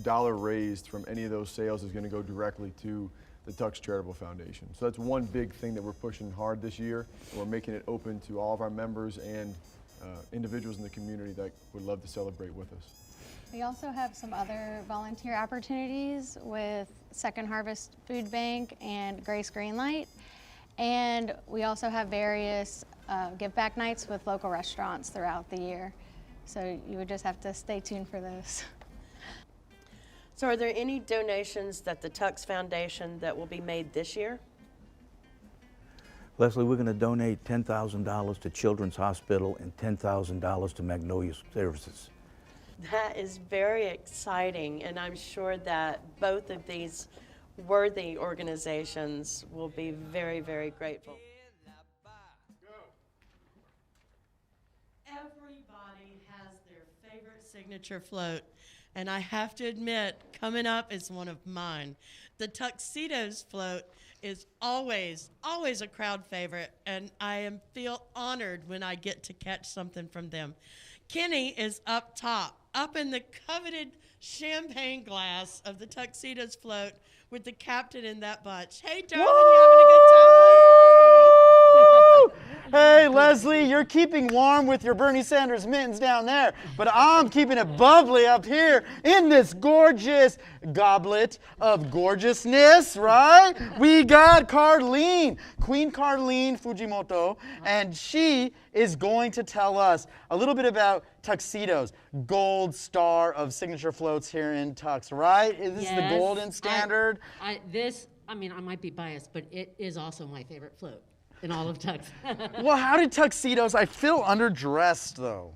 dollar raised from any of those sales is going to go directly to the Tucks Charitable Foundation. So that's one big thing that we're pushing hard this year. We're making it open to all of our members and individuals in the community that would love to celebrate with us. We also have some other volunteer opportunities with Second Harvest Food Bank and Grace Greenlight. And we also have various give back nights with local restaurants throughout the year. So you would just have to stay tuned for those. So are there any donations that the Tucks Foundation that will be made this year? Leslie, we're going to donate $10,000 to Children's Hospital and $10,000 to Magnolia Services. That is very exciting, and I'm sure that both of these worthy organizations will be very, very grateful. Everybody has their favorite signature float, and I have to admit, coming up is one of mine. The Tuxedos float is always a crowd favorite, and I feel honored when I get to catch something from them. Kenny is up top, up in the coveted champagne glass of the Tuxedos float with the captain in that bunch. Hey, darling, you having a good time? Hey, Leslie, you're keeping warm with your Bernie Sanders mittens down there, but I'm keeping it bubbly up here in this gorgeous goblet of gorgeousness, right? We got Carlene, Queen Carlene Fujimoto, and she is going to tell us a little bit about Tuxedos, gold star of signature floats here in Tux, right? Is this the golden standard? I might be biased, but it is also my favorite float in all of Tux. Well, how did Tuxedos? I feel underdressed, though.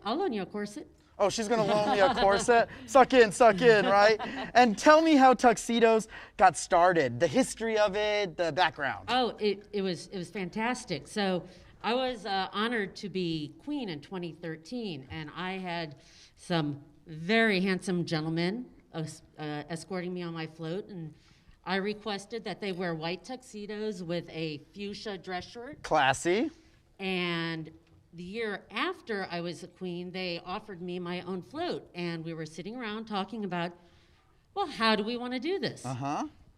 I'll loan you a corset. Oh, she's going to loan me a corset? Suck in, right? And tell me how Tuxedos got started, the history of it, the background. Oh, it was fantastic. So I was honored to be queen in 2013, and I had some very handsome gentlemen escorting me on my float, and I requested that they wear white tuxedos with a fuchsia dress shirt. Classy. And the year after I was a queen, they offered me my own float, and we were sitting around talking about, well, how do we want to do this?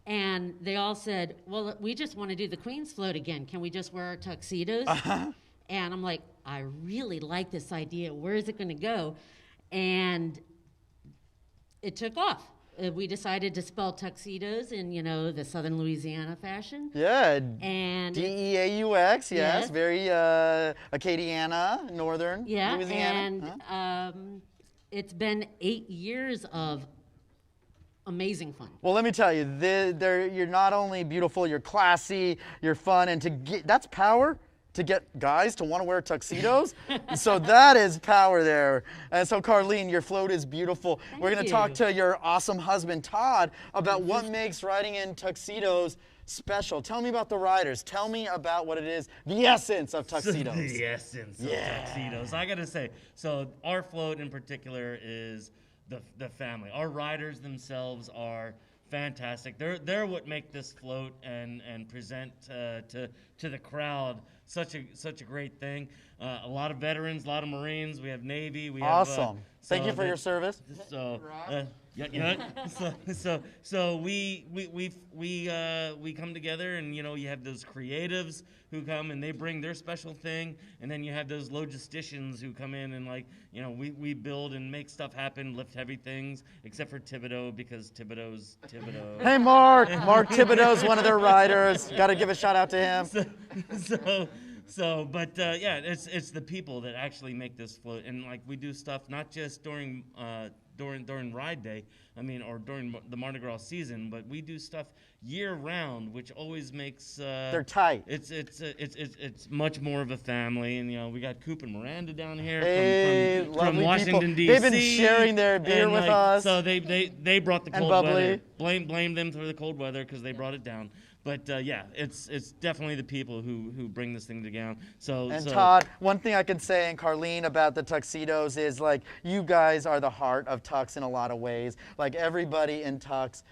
And they all said, well, we just want to do the queen's float again. Can we just wear our tuxedos? And I'm like, I really like this idea. Where is it going to go? And it took off. we decided to spell tuxedos in, you know, the Southern Louisiana fashion. Yeah. And Deaux, yes. Yes. Very Acadiana, northern yeah, Louisiana. and it's been 8 years of amazing fun. Well, let me tell you, you're not only beautiful, you're classy, you're fun, and that's power to get guys to want to wear tuxedos. So that is power there. And so, Carlene, your float is beautiful. We're going to talk to your awesome husband, Todd, about what makes riding in tuxedos special. Tell me about the riders. Tell me about what it is, the essence of tuxedos. The essence of tuxedos. I got to say, so our float in particular is the family. Our riders themselves are fantastic. They're what make this float and present to the crowd such a great thing. A lot of veterans, a lot of Marines. We have Navy. We have, awesome. Thank you for your service. So so we come together, and you know, you have those creatives who come and they bring their special thing, and then you have those logisticians who come in and, like, you know, we build and make stuff happen, lift heavy things, except for Thibodeau, because Thibodeau's Thibodeau. Hey, Mark Mark Thibodeau's one of their riders. Got to give a shout out to him. Yeah, it's the people that actually make this float, and like we do stuff not just during ride day, or during the Mardi Gras season, but we do stuff year round, which always makes they're tight. It's much more of a family, and you know, we got Coop and Miranda down here from Washington D.C. They've been sharing their beer with us. So they brought the cold bubbly. weather. Blame them for the cold weather because they brought it down. But yeah, it's definitely the people who bring this thing together. Todd, one thing I can say, and Carlene, about the tuxedos is, like, you guys are the heart of Tux in a lot of ways. Like, everybody in Tux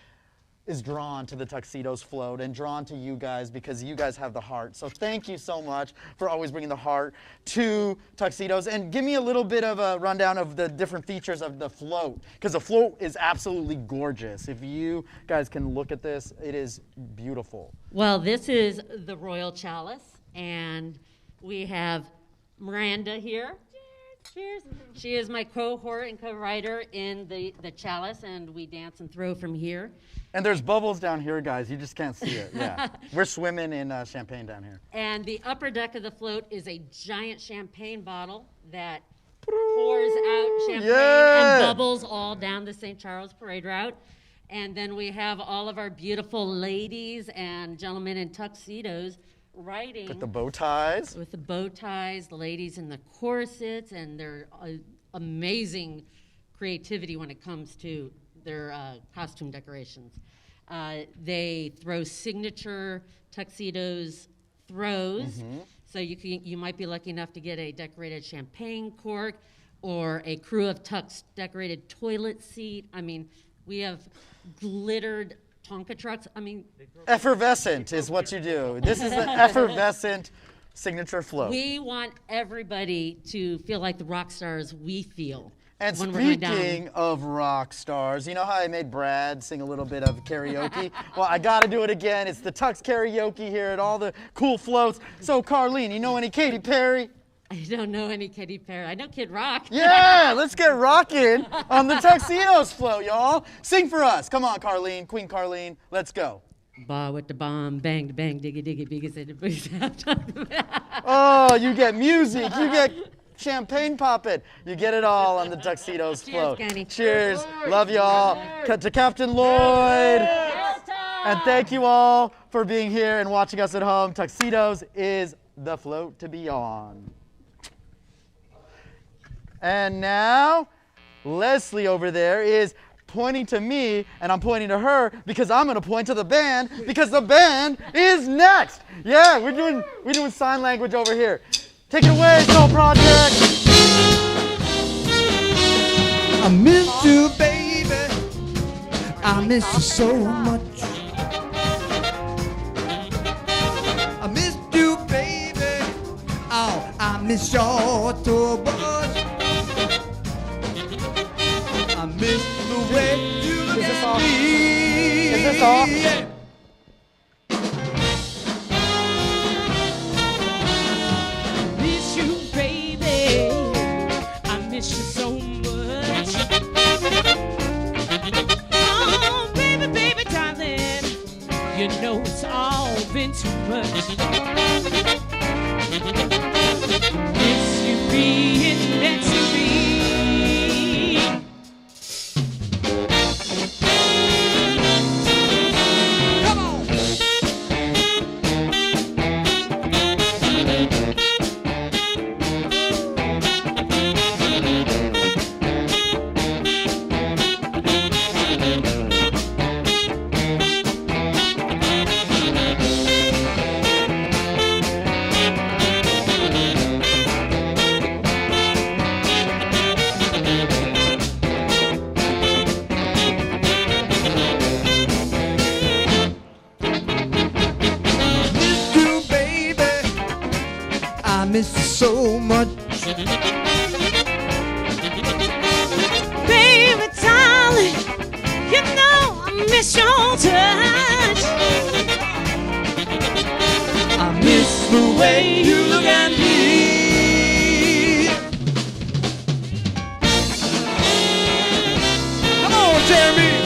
is drawn to the tuxedos float and drawn to you guys because you guys have the heart. So thank you so much for always bringing the heart to tuxedos. And give me a little bit of a rundown of the different features of the float, because the float is absolutely gorgeous. If you guys can look at this, it is beautiful. Well, this is the Royal Chalice, and we have Miranda here. Cheers. She is my cohort and co-writer in the Chalice, and we dance and throw from here. And there's bubbles down here, guys. You just can't see it. Yeah, we're swimming in champagne down here. And the upper deck of the float is a giant champagne bottle that pours out champagne and bubbles all down the St. Charles Parade Route. And then we have all of our beautiful ladies and gentlemen in tuxedos riding. With the bow ties. With the bow ties, the ladies in the corsets, and their amazing creativity when it comes to their costume decorations. They throw signature tuxedos throws. So you might be lucky enough to get a decorated champagne cork or a Krewe of Tucks decorated toilet seat. We have glittered Tonka trucks. Effervescent is what you do. This is an effervescent signature float. We want everybody to feel like the rock stars we feel. And speaking of rock stars, you know how I made Brad sing a little bit of karaoke? Well, I got to do it again. It's the Tux karaoke here at all the cool floats. So, Carlene, you know any Katy Perry? I don't know any Katy Perry. I know Kid Rock. Yeah, let's get rocking on the tuxedos float, y'all. Sing for us. Come on, Carlene, Queen Carlene. Let's go. Ba with the bomb, bang, bang, diggy, diggy, biggest in the boots. Oh, you get music. You get champagne popping. You get it all on the tuxedos float. Cheers. Love y'all. Cut to Captain Lloyd. And thank you all for being here and watching us at home. Tuxedos is the float to be on. And now, Leslie over there is pointing to me, and I'm pointing to her because I'm going to point to the band because the band is next. Yeah, we're doing sign language over here. Take it away, Soul Project. I miss you, baby. I miss you so much. I miss you, baby. Oh, I miss your too much. I miss the way you look at me. Is this off? Yeah. Miss you, baby. I miss you so much. Oh, way you look at me. Come on, Jeremy.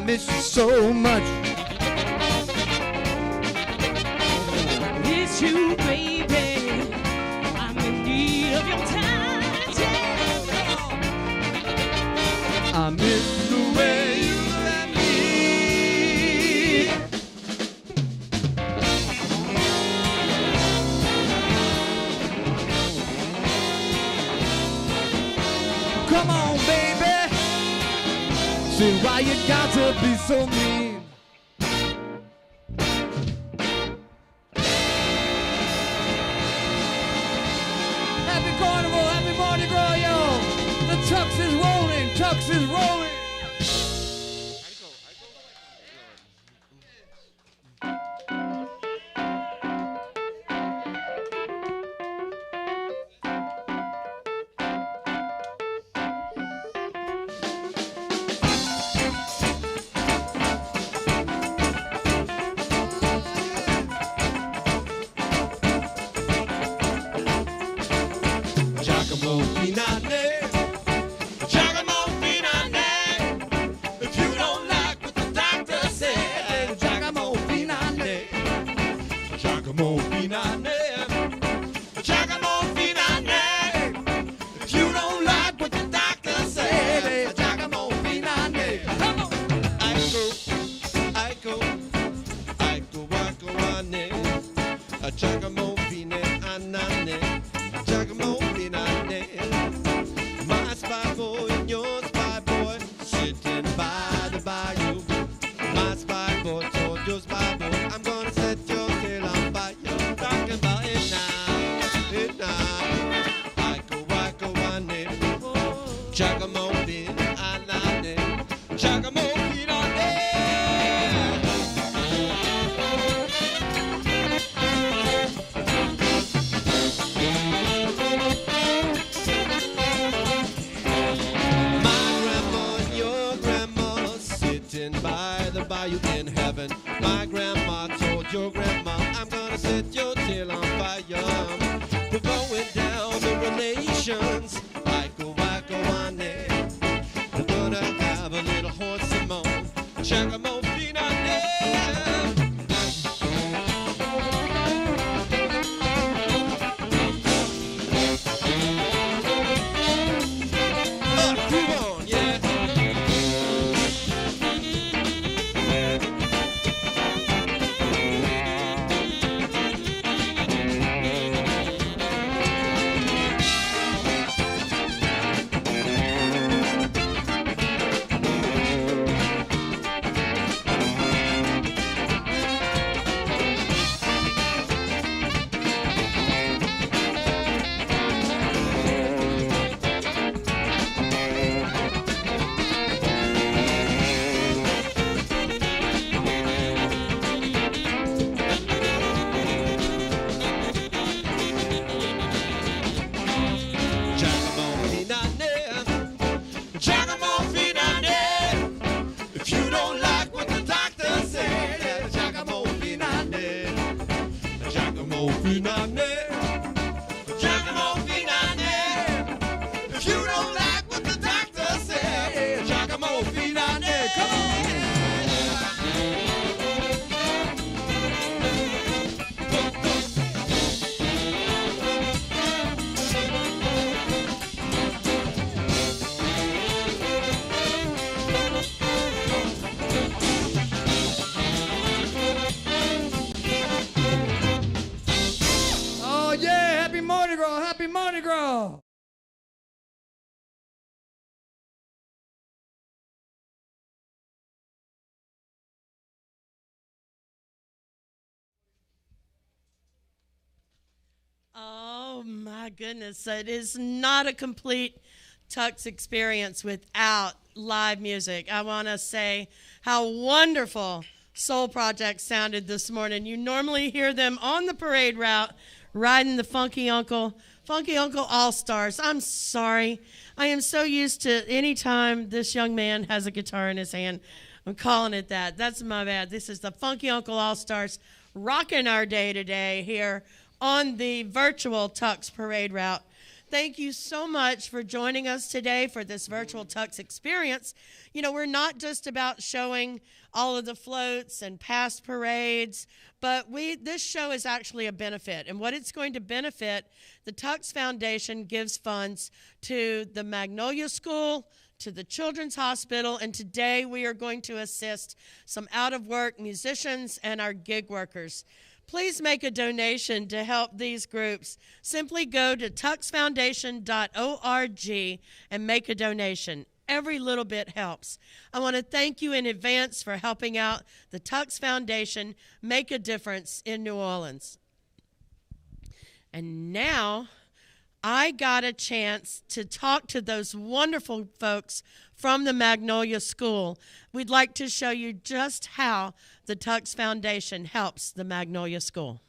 miss you so much. Miss you, baby. I'm in need of your time. I miss the way you look at me. Come on, baby. Say why you got to be so mean. Happy Carnival, happy Mardi Gras, y'all. The Tucks is rolling, Tucks is rolling. Oh my goodness, it is not a complete Tucks experience without live music. I want to say how wonderful Soul Project sounded this morning. You normally hear them on the parade route riding the Funky Uncle All-Stars. I'm sorry. I am so used to any time this young man has a guitar in his hand, I'm calling it that. That's my bad. This is the Funky Uncle All-Stars rocking our day today here on the virtual Tucks parade route. Thank you so much for joining us today for this virtual Tucks experience. You know, we're not just about showing all of the floats and past parades, but this show is actually a benefit. And what it's going to benefit, the Tucks Foundation gives funds to the Magnolia School, to the Children's Hospital, and today we are going to assist some out-of-work musicians and our gig workers. Please make a donation to help these groups. Simply go to tucksfoundation.org and make a donation. Every little bit helps. I want to thank you in advance for helping out the Tucks Foundation make a difference in New Orleans. And now I got a chance to talk to those wonderful folks from the Magnolia School. We'd like to show you just how the Tucks Foundation helps the Magnolia School.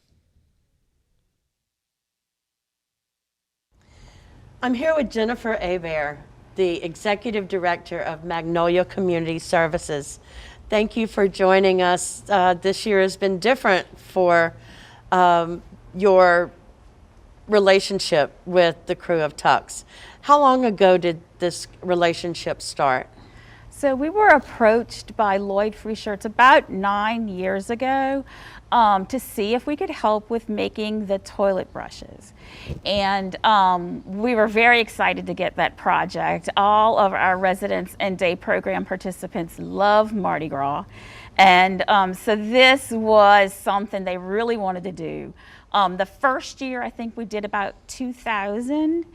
I'm here with Jennifer Hebert, the Executive Director of Magnolia Community Services. Thank you for joining us. This year has been different for your relationship with the Krewe of Tucks. How long ago did this relationship start? So we were approached by Lloyd Freeshirts about 9 years ago to see if we could help with making the toilet brushes. And we were very excited to get that project. All of our residents and day program participants love Mardi Gras. And so this was something they really wanted to do. The first year, I think we did about 2,000.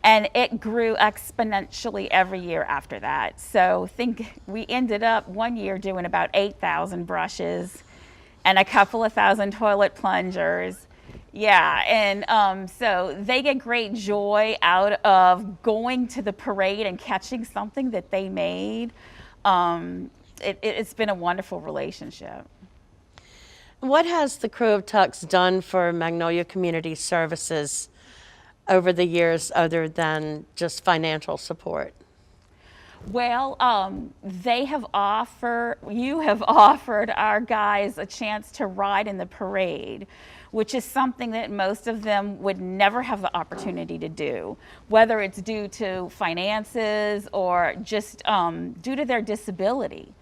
And it grew exponentially every year after that. So I think we ended up one year doing about 8,000 brushes and a couple of thousand toilet plungers. Yeah, and so they get great joy out of going to the parade and catching something that they made. It's been a wonderful relationship. What has the Krewe of Tucks done for Magnolia Community Services over the years other than just financial support? Well, you have offered our guys a chance to ride in the parade, which is something that most of them would never have the opportunity to do, whether it's due to finances or just due to their disability.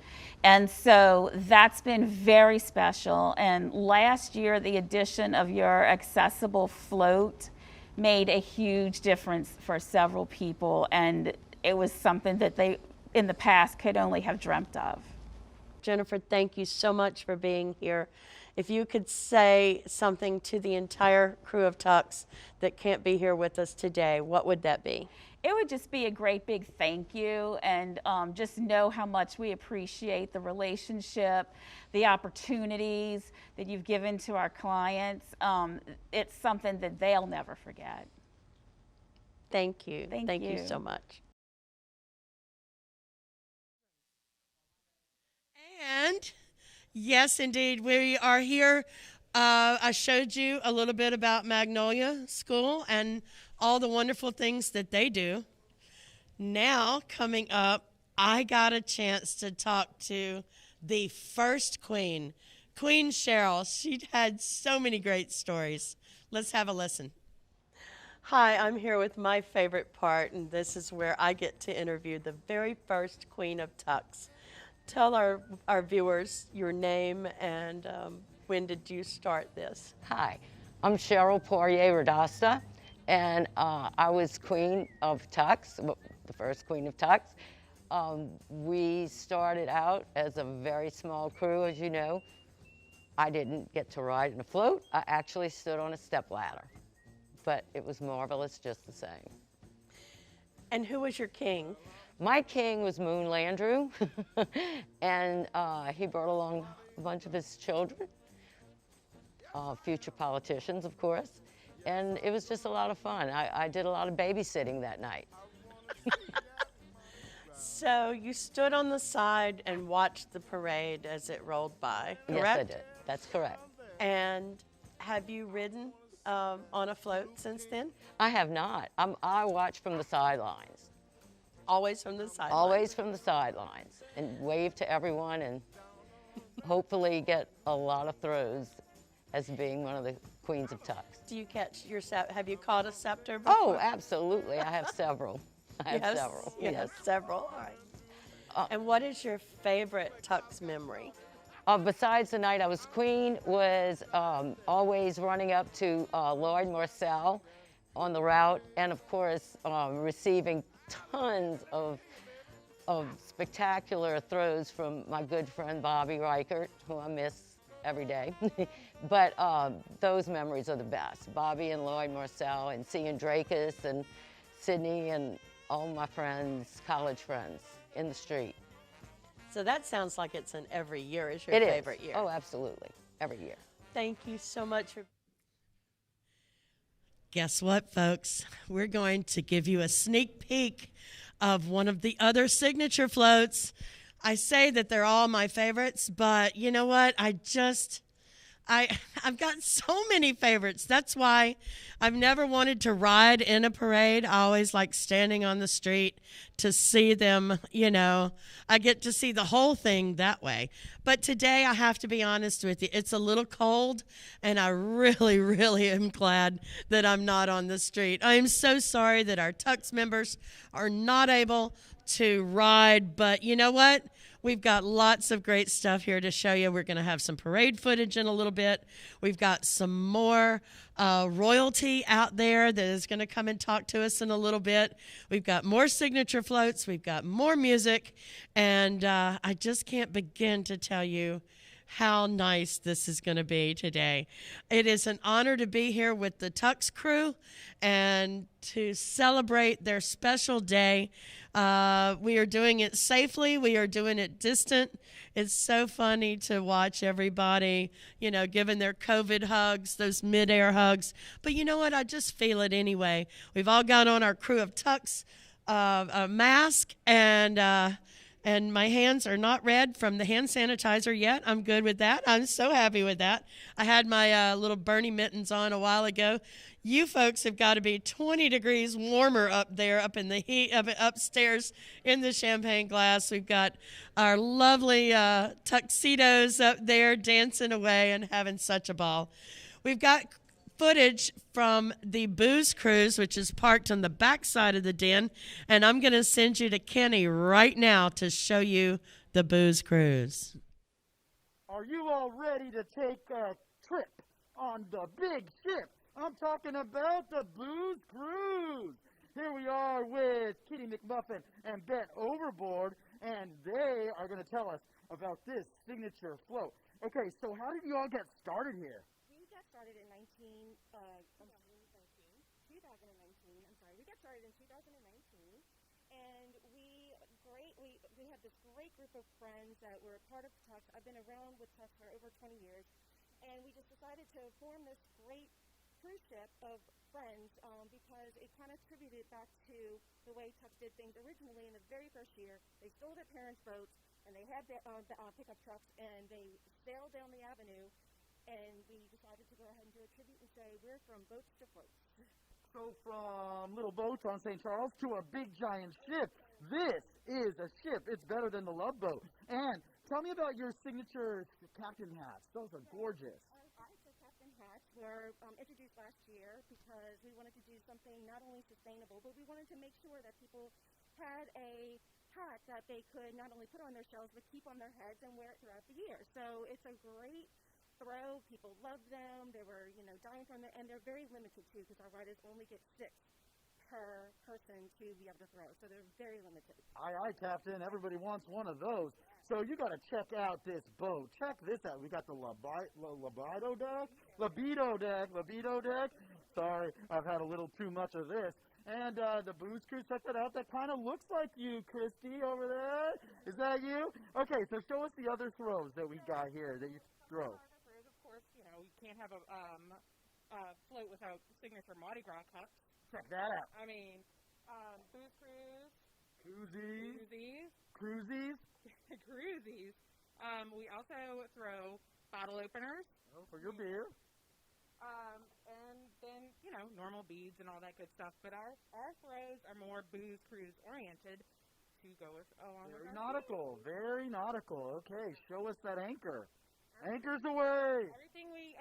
And so that's been very special. And last year, the addition of your accessible float made a huge difference for several people, and it was something that they in the past could only have dreamt of. Jennifer, thank you so much for being here. If you could say something to the entire Krewe of Tucks that can't be here with us today, what would that be? It would just be a great big thank you, and just know how much we appreciate the relationship, the opportunities that you've given to our clients. It's something that they'll never forget. Thank you. Thank you so much. And yes, indeed, we are here. I showed you a little bit about Magnolia School and all the wonderful things that they do. Now, coming up, I got a chance to talk to the first queen, Queen Cheryl. She had so many great stories. Let's have a listen. Hi, I'm here with my favorite part, and this is where I get to interview the very first Queen of Tucks. Tell our viewers your name and when did you start this? Hi, I'm Cheryl Poirier-Radasta, and I was Queen of Tucks, the first Queen of Tucks. We started out as a very small crew, as you know. I didn't get to ride in a float. I actually stood on a stepladder, but it was marvelous just the same. And who was your king? My king was Moon Landrew, and he brought along a bunch of his children, future politicians, of course, and it was just a lot of fun. I did a lot of babysitting that night. So you stood on the side and watched the parade as it rolled by, correct? Yes, I did. That's correct. And have you ridden on a float since then? I have not. I watch from the sidelines. Always from the sidelines? Always from the sidelines, and wave to everyone and hopefully get a lot of throws as being one of the Queens of Tucks. Do you catch your have you caught a scepter before? Oh, absolutely. I have several. I have several. Yes, several. All right. And what is your favorite Tucks memory? Besides the night I was queen, was always running up to Lloyd Marcel on the route, and of course receiving tons of spectacular throws from my good friend Bobby Reichert, who I miss every day. But those memories are the best. Bobby and Lloyd Marcel, and seeing Dracus and Sydney and all my friends, college friends, in the street. So that sounds like it's an every year is your It favorite is. year. Oh, absolutely. Every year. Thank you so much for... Guess what, folks? We're going to give you a sneak peek of one of the other signature floats. I say that they're all my favorites, but you know what? I've got so many favorites. That's why I've never wanted to ride in a parade. I always like standing on the street to see them, you know. I get to see the whole thing that way. But today, I have to be honest with you, it's a little cold, and I really, really am glad that I'm not on the street. I am so sorry that our Tucks members are not able to ride, but you know what? We've got lots of great stuff here to show you. We're going to have some parade footage in a little bit. We've got some more royalty out there that is going to come and talk to us in a little bit. We've got more signature floats. We've got more music. And I just can't begin to tell you how nice this is going to be today. It is an honor to be here with the Tucks crew and to celebrate their special day. We are doing it safely. We are doing it distant. It's so funny to watch everybody, you know, giving their COVID hugs, those midair hugs. But you know what? I just feel it anyway. We've all got on our Krewe of Tucks mask, and my hands are not red from the hand sanitizer yet. I'm good with that. I'm so happy with that. I had my little Bernie mittens on a while ago. You folks have got to be 20 degrees warmer up there, up in the heat, upstairs in the champagne glass. We've got our lovely tuxedos up there dancing away and having such a ball. We've got footage from the booze cruise, which is parked on the back side of the den, and I'm going to send you to Kenny right now to show you the booze cruise. Are you all ready to take a trip on the big ship? I'm talking about the Booze Cruise. Here we are with Kitty McMuffin and Bet Overboard, and they are going to tell us about this signature float. Okay, so how did you all get started here? We got started in 2019. We got started in 2019, and we had this great group of friends that were a part of Tucks. I've been around with Tucks for over 20 years, and we just decided to form this great cruise ship of friends because it kind of attributed back to the way Tucks did things originally in the very first year. They stole their parents' boats, and they had pickup trucks, and they sailed down the avenue, and we decided to go ahead and do a tribute and say we're from boats to floats. So from little boats on St. Charles to a big giant ship. This is a ship. It's better than the Love Boat. And tell me about your signature captain hats. Those are gorgeous. Captain hats were introduced last year because we wanted to do something not only sustainable, but we wanted to make sure that people had a hat that they could not only put on their shelves, but keep on their heads and wear it throughout the year. So it's a great throw. People love them. They were, you know, dying from them, and they're very limited too because our riders only get 6 per person to be able to throw. So they're very limited. Aye, aye, Captain. Everybody wants one of those. So you got to check out this boat. Check this out. We got the libido deck. Sorry, I've had a little too much of this. And the booze cruise, check that out. That kind of looks like you, Christy, over there. Is that you? Okay, so show us the other throws that we got here that you throw. Of course, you know, you can't have a float without signature Mardi Gras cups. Check that out. I mean, booze cruise. Koozies. Cruisies. Cruisies. We also throw bottle openers. Oh, for your beer. And then, normal beads and all that good stuff. But our throws are more booze cruise oriented to go with along with Very our nautical. Very nautical. Okay, show us that anchor. Anchors away. Everything we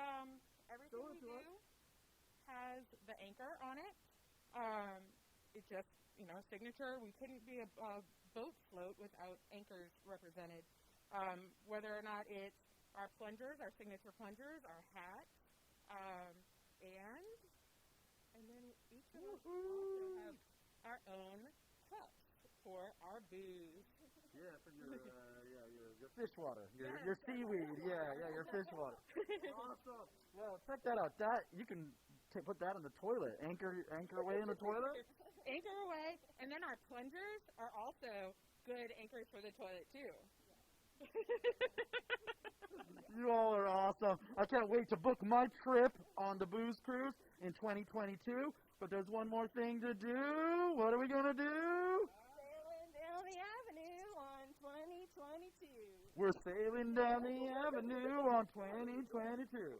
do has the anchor on it. It's just, signature. We couldn't be a boat float without anchors represented. Whether or not it's our plungers, our signature plungers, our hat, and then each of us also have our own cups for our booze. Yeah, for your fish water, your seaweed. Yeah, your fish water. Awesome. Well, check that out. That you can put that in the toilet. Anchor away in the toilet. Anchor away, and then our plungers are also good anchors for the toilet too. You all are awesome. I can't wait to book my trip on the booze cruise in 2022. But there's one more thing to do. What are we gonna do? Sailing down the avenue on 2022. We're sailing down the avenue on 2022.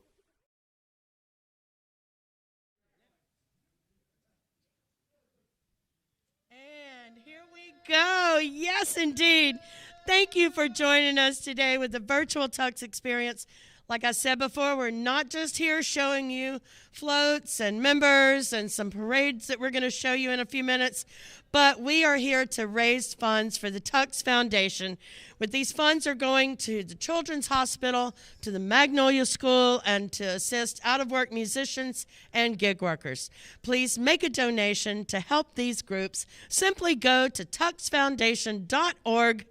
And here we go. Yes, indeed. Thank you for joining us today with the virtual Tucks experience. Like I said before, we're not just here showing you floats and members and some parades that we're going to show you in a few minutes, but we are here to raise funds for the Tucks Foundation. With these funds are going to the Children's Hospital, to the Magnolia School, and to assist out-of-work musicians and gig workers. Please make a donation to help these groups. Simply go to tucksfoundation.org.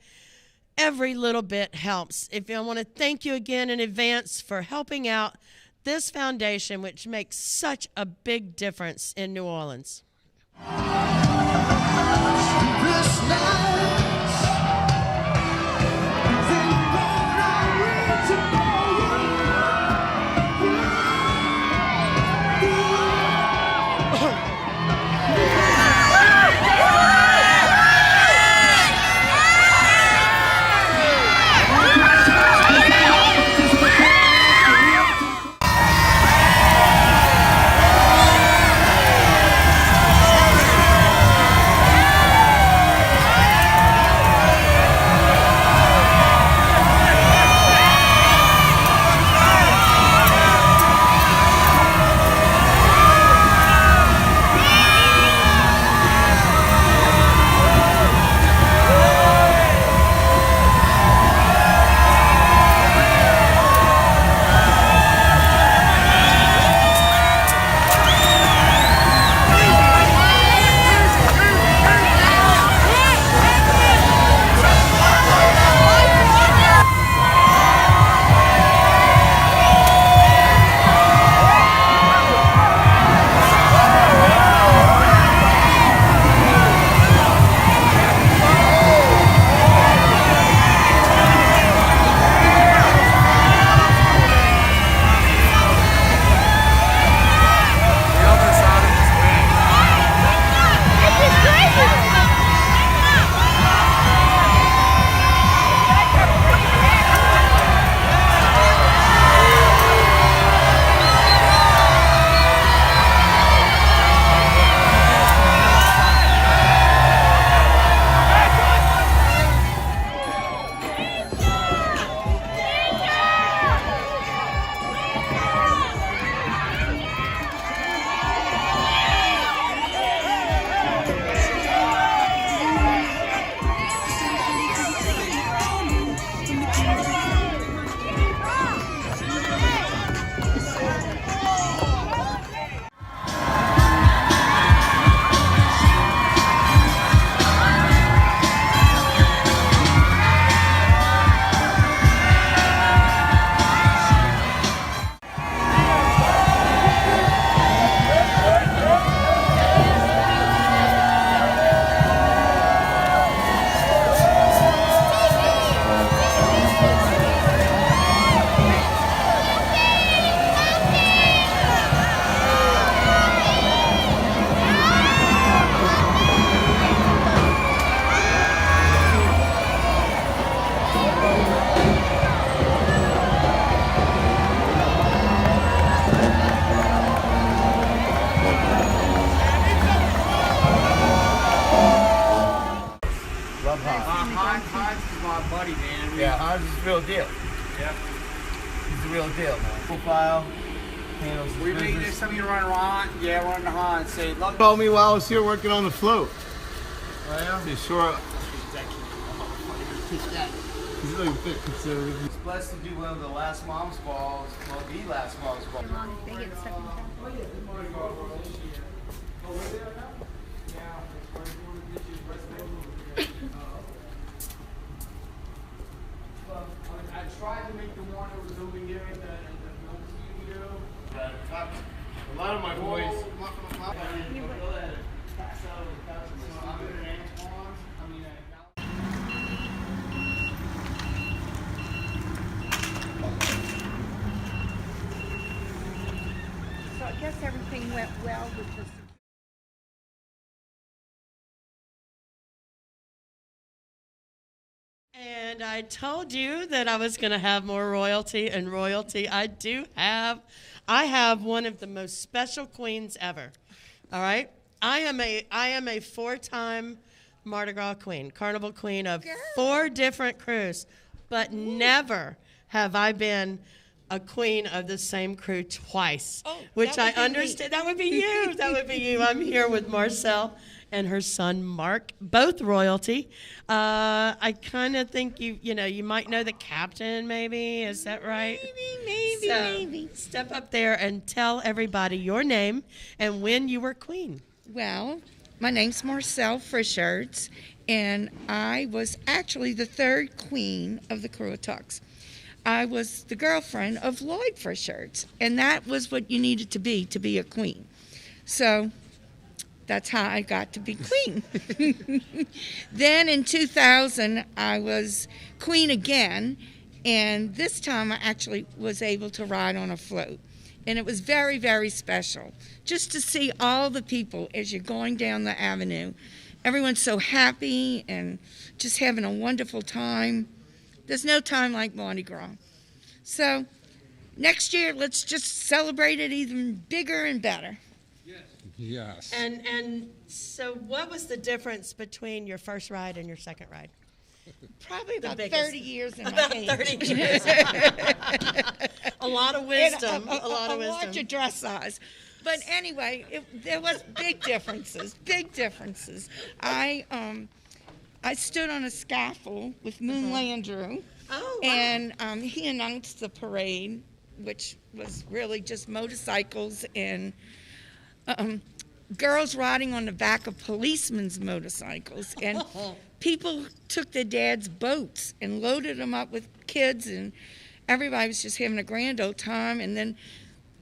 Every little bit helps. I want to thank you again in advance for helping out this foundation, which makes such a big difference in New Orleans. the real deal. Yeah. He's the real deal, man. Profile, handles his We make business. next time you run Ron. Yeah, we're on the Hans. Say, love. Told me while I was here working on the float. Oh, yeah? Yeah, sure. Teach that. He's really a bit conservative. He's blessed to do one of the last mom's balls, well, the last mom's ball. I tried to make the one that was over here in the film studio. A lot of my boys. So I guess everything went well with the. And I told you that I was going to have more royalty and royalty. I have one of the most special queens ever. All right? I am a 4-time Mardi Gras queen, Carnival queen of 4 different crews, but never have I been a queen of the same crew twice, which I understand. That would be you. That would be you. I'm here with Marcel and her son Mark, both royalty. I kind of think you might know the captain, maybe. Is that right? Maybe. Step up there and tell everybody your name and when you were queen. Well, my name's Marcel Frischards, and I was actually the 3rd queen of the Krewe of Tucks. I was the girlfriend of Lloyd Frischards, and that was what you needed to be a queen. So that's how I got to be queen. Then in 2000, I was queen again, and this time I actually was able to ride on a float. And it was very, very special just to see all the people as you're going down the avenue. Everyone's so happy and just having a wonderful time. There's no time like Mardi Gras. So next year, let's just celebrate it even bigger and better. Yes. And so what was the difference between your first ride and your second ride? Probably about biggest. 30 years in About my age. 30 years. A lot of wisdom. And a lot of wisdom. larger dress size. But anyway, there was big differences. I stood on a scaffold with Moon Landrew. Oh, wow. And he announced the parade, which was really just motorcycles and girls riding on the back of policemen's motorcycles. And people took their dad's boats and loaded them up with kids, and everybody was just having a grand old time. And then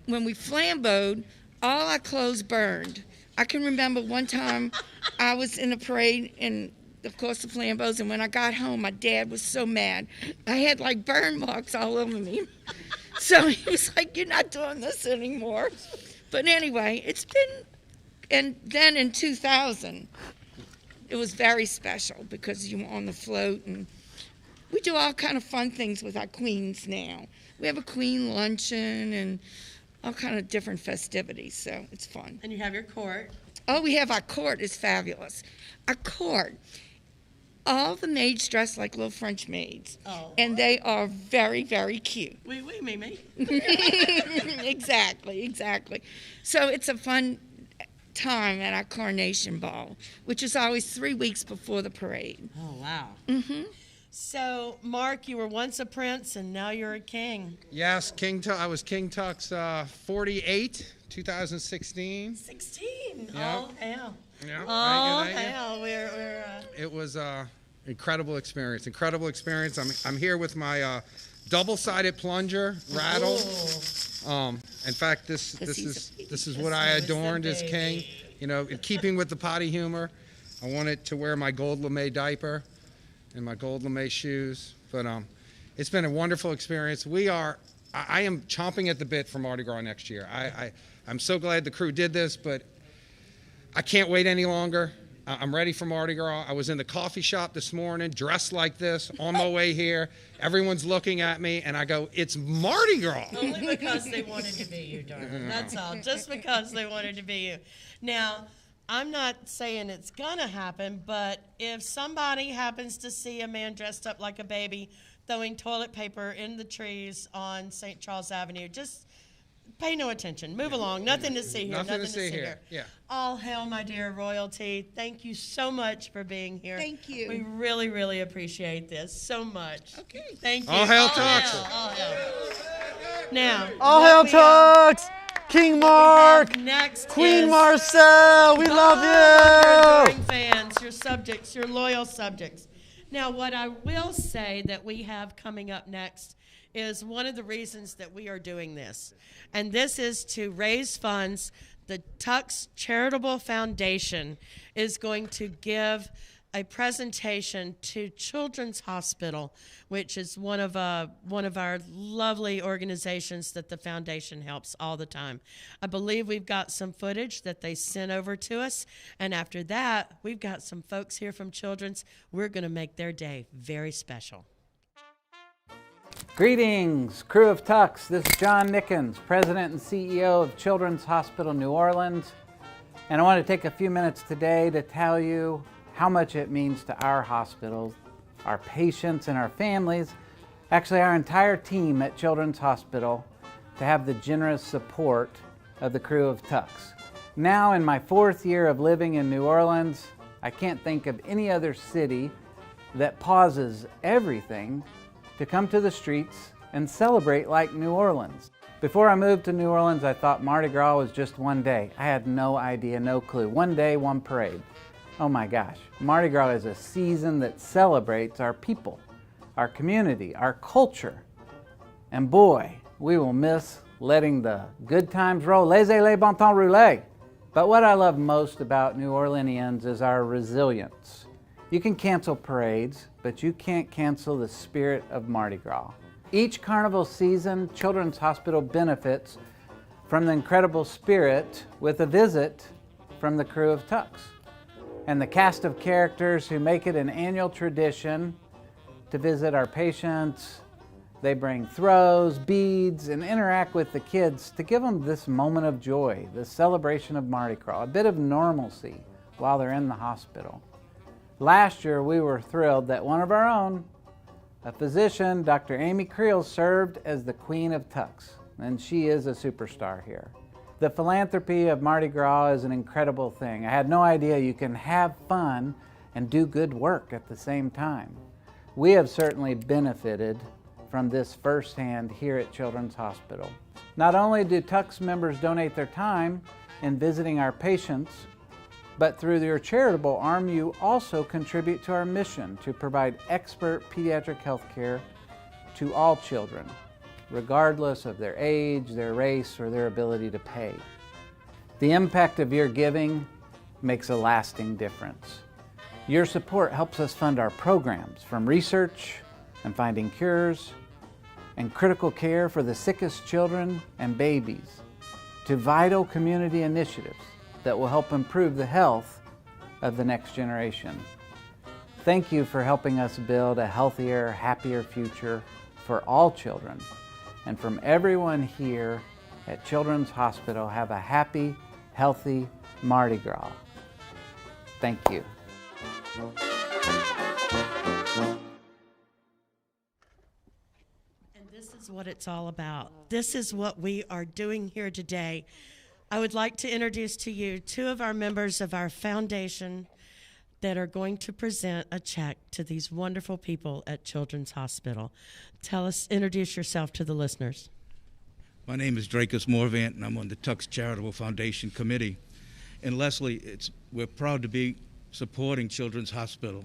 when we flambeaued, all our clothes burned. I can remember one time I was in a parade, and of course the flambeaus, and when I got home, my dad was so mad. I had like burn marks all over me. So he was like, "You're not doing this anymore." But anyway, it's been, and then in 2000, it was very special because you were on the float, and we do all kind of fun things with our queens now. We have a queen luncheon and all kind of different festivities, so it's fun. And you have your court. Oh, we have our court. It's fabulous. Our court, all the maids dress like little French maids, and they are very, very cute. Oui, Mimi. Exactly. So it's a fun time at our coronation ball, which is always 3 weeks before the parade. Oh, wow. Mm-hmm. So, Mark, you were once a prince, and now you're a king. Yes, I was King Tucks 48, 2016. 16? Yep. Oh, hell. Yeah. Oh, Thank you. hell. It was incredible experience. I'm here with my double-sided plunger rattle. In fact, this is what I adorned as king. You know, in keeping with the potty humor, I wanted to wear my gold lame diaper and my gold lame shoes. But it's been a wonderful experience. I am chomping at the bit for Mardi Gras next year. I'm so glad the crew did this, but I can't wait any longer. I'm ready for Mardi Gras. I was in the coffee shop this morning, dressed like this, on my way here. Everyone's looking at me, and I go, "It's Mardi Gras." Only because they wanted to be you, darling. That's all. Just because they wanted to be you. Now, I'm not saying it's going to happen, but if somebody happens to see a man dressed up like a baby, throwing toilet paper in the trees on St. Charles Avenue. Just pay no attention. Move along. Nothing to see here. Nothing to see here. Yeah. All hail, my dear royalty. Thank you so much for being here. Thank you. We really, really appreciate this so much. Okay. Thank you. All hail Tucks. All hail. Now, All what hail we have- Tucks! King Mark! Next Queen is Marcel! We love your you! adoring fans, your subjects, your loyal subjects. Now, what I will say that we have coming up next is one of the reasons that we are doing this. And this is to raise funds. The Tucks Charitable Foundation is going to give a presentation to Children's Hospital, which is one of our lovely organizations that the foundation helps all the time. I believe we've got some footage that they sent over to us, and after that, we've got some folks here from Children's. We're going to make their day very special. Greetings, Krewe of Tucks. This is John Nickens, President and CEO of Children's Hospital New Orleans, and I want to take a few minutes today to tell you how much it means to our hospitals, our patients and our families, actually our entire team at Children's Hospital, to have the generous support of the Krewe of Tucks. Now in my 4th year of living in New Orleans, I can't think of any other city that pauses everything to come to the streets and celebrate like New Orleans. Before I moved to New Orleans, I thought Mardi Gras was just one day. I had no idea, no clue. One day, one parade. Oh my gosh, Mardi Gras is a season that celebrates our people, our community, our culture. And boy, we will miss letting the good times roll. Laissez les bon temps rouler. But what I love most about New Orleanians is our resilience. You can cancel parades, but you can't cancel the spirit of Mardi Gras. Each carnival season, Children's Hospital benefits from the incredible spirit with a visit from the Krewe of Tucks and the cast of characters who make it an annual tradition to visit our patients. They bring throws, beads, and interact with the kids to give them this moment of joy, this celebration of Mardi Gras, a bit of normalcy while they're in the hospital. Last year, we were thrilled that one of our own, a physician, Dr. Amy Creel, served as the Queen of Tucks, and she is a superstar here. The philanthropy of Mardi Gras is an incredible thing. I had no idea you can have fun and do good work at the same time. We have certainly benefited from this firsthand here at Children's Hospital. Not only do Tucks members donate their time in visiting our patients, but through your charitable arm, you also contribute to our mission to provide expert pediatric health care to all children, regardless of their age, their race, or their ability to pay. The impact of your giving makes a lasting difference. Your support helps us fund our programs, from research and finding cures and critical care for the sickest children and babies, to vital community initiatives that will help improve the health of the next generation. Thank you for helping us build a healthier, happier future for all children. And from everyone here at Children's Hospital, have a happy, healthy Mardi Gras. Thank you. And this is what it's all about. This is what we are doing here today. I would like to introduce to you 2 of our members of our foundation that are going to present a check to these wonderful people at Children's Hospital. Introduce yourself to the listeners. My name is Dracus Morvant, and I'm on the Tucks Charitable Foundation Committee. And Leslie, we're proud to be supporting Children's Hospital.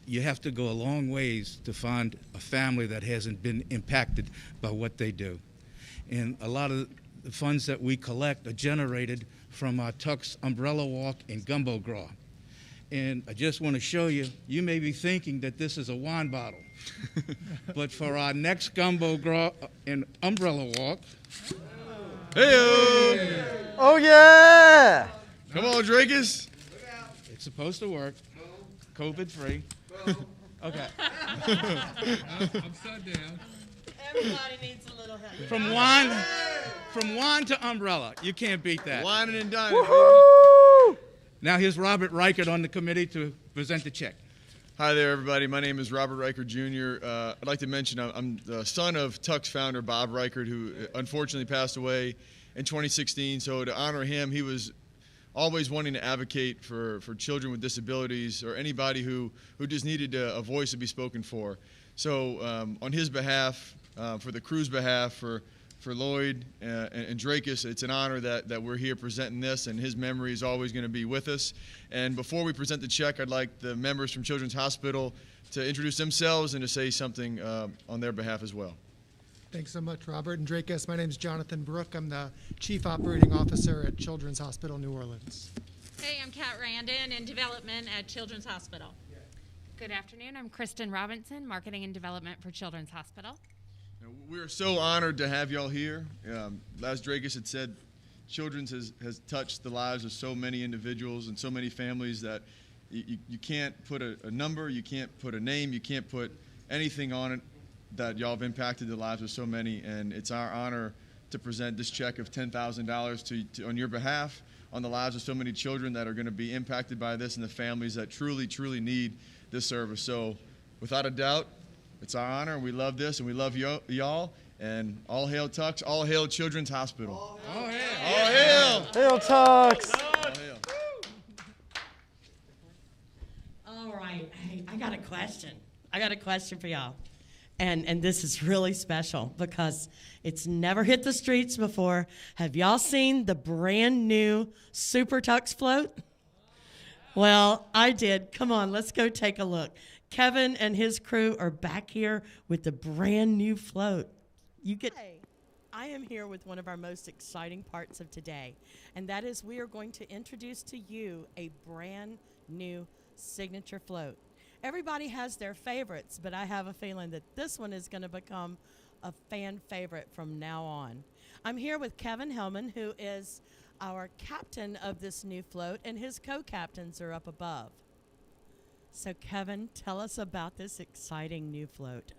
You have to go a long ways to find a family that hasn't been impacted by what they do. And a lot of the funds that we collect are generated from our Tucks Umbrella Walk and Gumbo Gras. And I just want to show you, you may be thinking that this is a wine bottle. But for our next Gumbo Gras and Umbrella Walk, Hey! Oh yeah! Come on, Dracus. It's supposed to work. COVID-free. Okay. Upside down. Everybody needs a little help. From wine to umbrella. You can't beat that. Wine and dining. Now here's Robert Reichert on the committee to present the check. Hi there, everybody. My name is Robert Reichert Jr. I'd like to mention I'm the son of Tucks founder Bob Reichert, who unfortunately passed away in 2016. So to honor him, he was always wanting to advocate for children with disabilities or anybody who just needed a voice to be spoken for. So on his behalf, for the crew's behalf, for Lloyd and Dracus, it's an honor that we're here presenting this, and his memory is always going to be with us. And before we present the check, I'd like the members from Children's Hospital to introduce themselves and to say something on their behalf as well. Thanks so much, Robert and Dracus. My name is Jonathan Brook. I'm the Chief Operating Officer at Children's Hospital New Orleans. Hey, I'm Kat Randon in Development at Children's Hospital. Good afternoon. I'm Kristen Robinson, Marketing and Development for Children's Hospital. We are so honored to have y'all here. As Dracus had said, Children's has touched the lives of so many individuals and so many families that you can't put a number, you can't put a name, you can't put anything on it, that y'all have impacted the lives of so many. And it's our honor to present this check of $10,000 on your behalf, on the lives of so many children that are going to be impacted by this and the families that truly, truly need this service. So without a doubt, it's our honor, and we love this, and we love y'all, and all hail Tucks, all hail Children's Hospital. All hail! All hail! Hail Tucks! All hail. All right, hey, I got a question. I got a question for y'all. And this is really special because it's never hit the streets before. Have y'all seen the brand new Super Tucks float? Well, I did. Come on, let's go take a look. Kevin and his crew are back here with the brand new float. Hey, I am here with one of our most exciting parts of today, and that is we are going to introduce to you a brand new signature float. Everybody has their favorites, but I have a feeling that this one is going to become a fan favorite from now on. I'm here with Kevin Hellman, who is our captain of this new float, and his co-captains are up above. So Kevin, tell us about this exciting new float.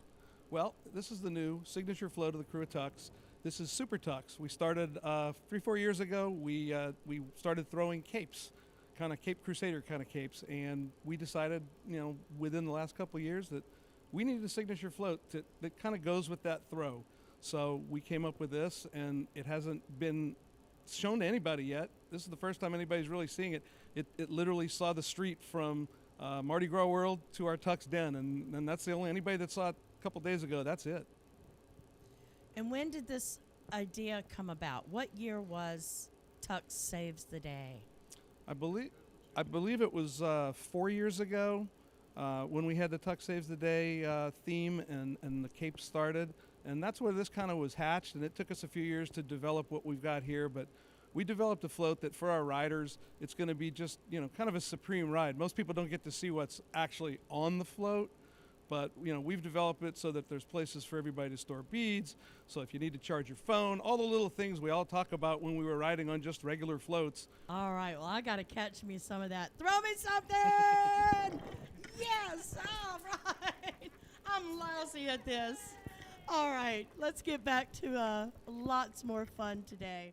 Well, this is the new signature float of the Krewe of Tucks. This is Super Tucks. We started 3-4 years ago. We started throwing capes, kind of Cape Crusader kind of capes, and we decided, within the last couple of years that we needed a signature float that kind of goes with that throw. So we came up with this, and it hasn't been shown to anybody yet. This is the first time anybody's really seeing it. It literally saw the street from Mardi Gras World to our Tucks Den, and that's the only anybody that saw it a couple days ago. That's it. And when did this idea come about? What year was Tucks Saves the Day? I believe it was 4 years ago when we had the Tucks Saves the Day theme and the cape started, and that's where this kind of was hatched. And it took us a few years to develop what we've got here, but we developed a float that for our riders, it's going to be just, kind of a supreme ride. Most people don't get to see what's actually on the float, but, we've developed it so that there's places for everybody to store beads. So if you need to charge your phone, all the little things we all talk about when we were riding on just regular floats. All right, well, I got to catch me some of that. Throw me something! Yes, all right. I'm lousy at this. All right, let's get back to lots more fun today.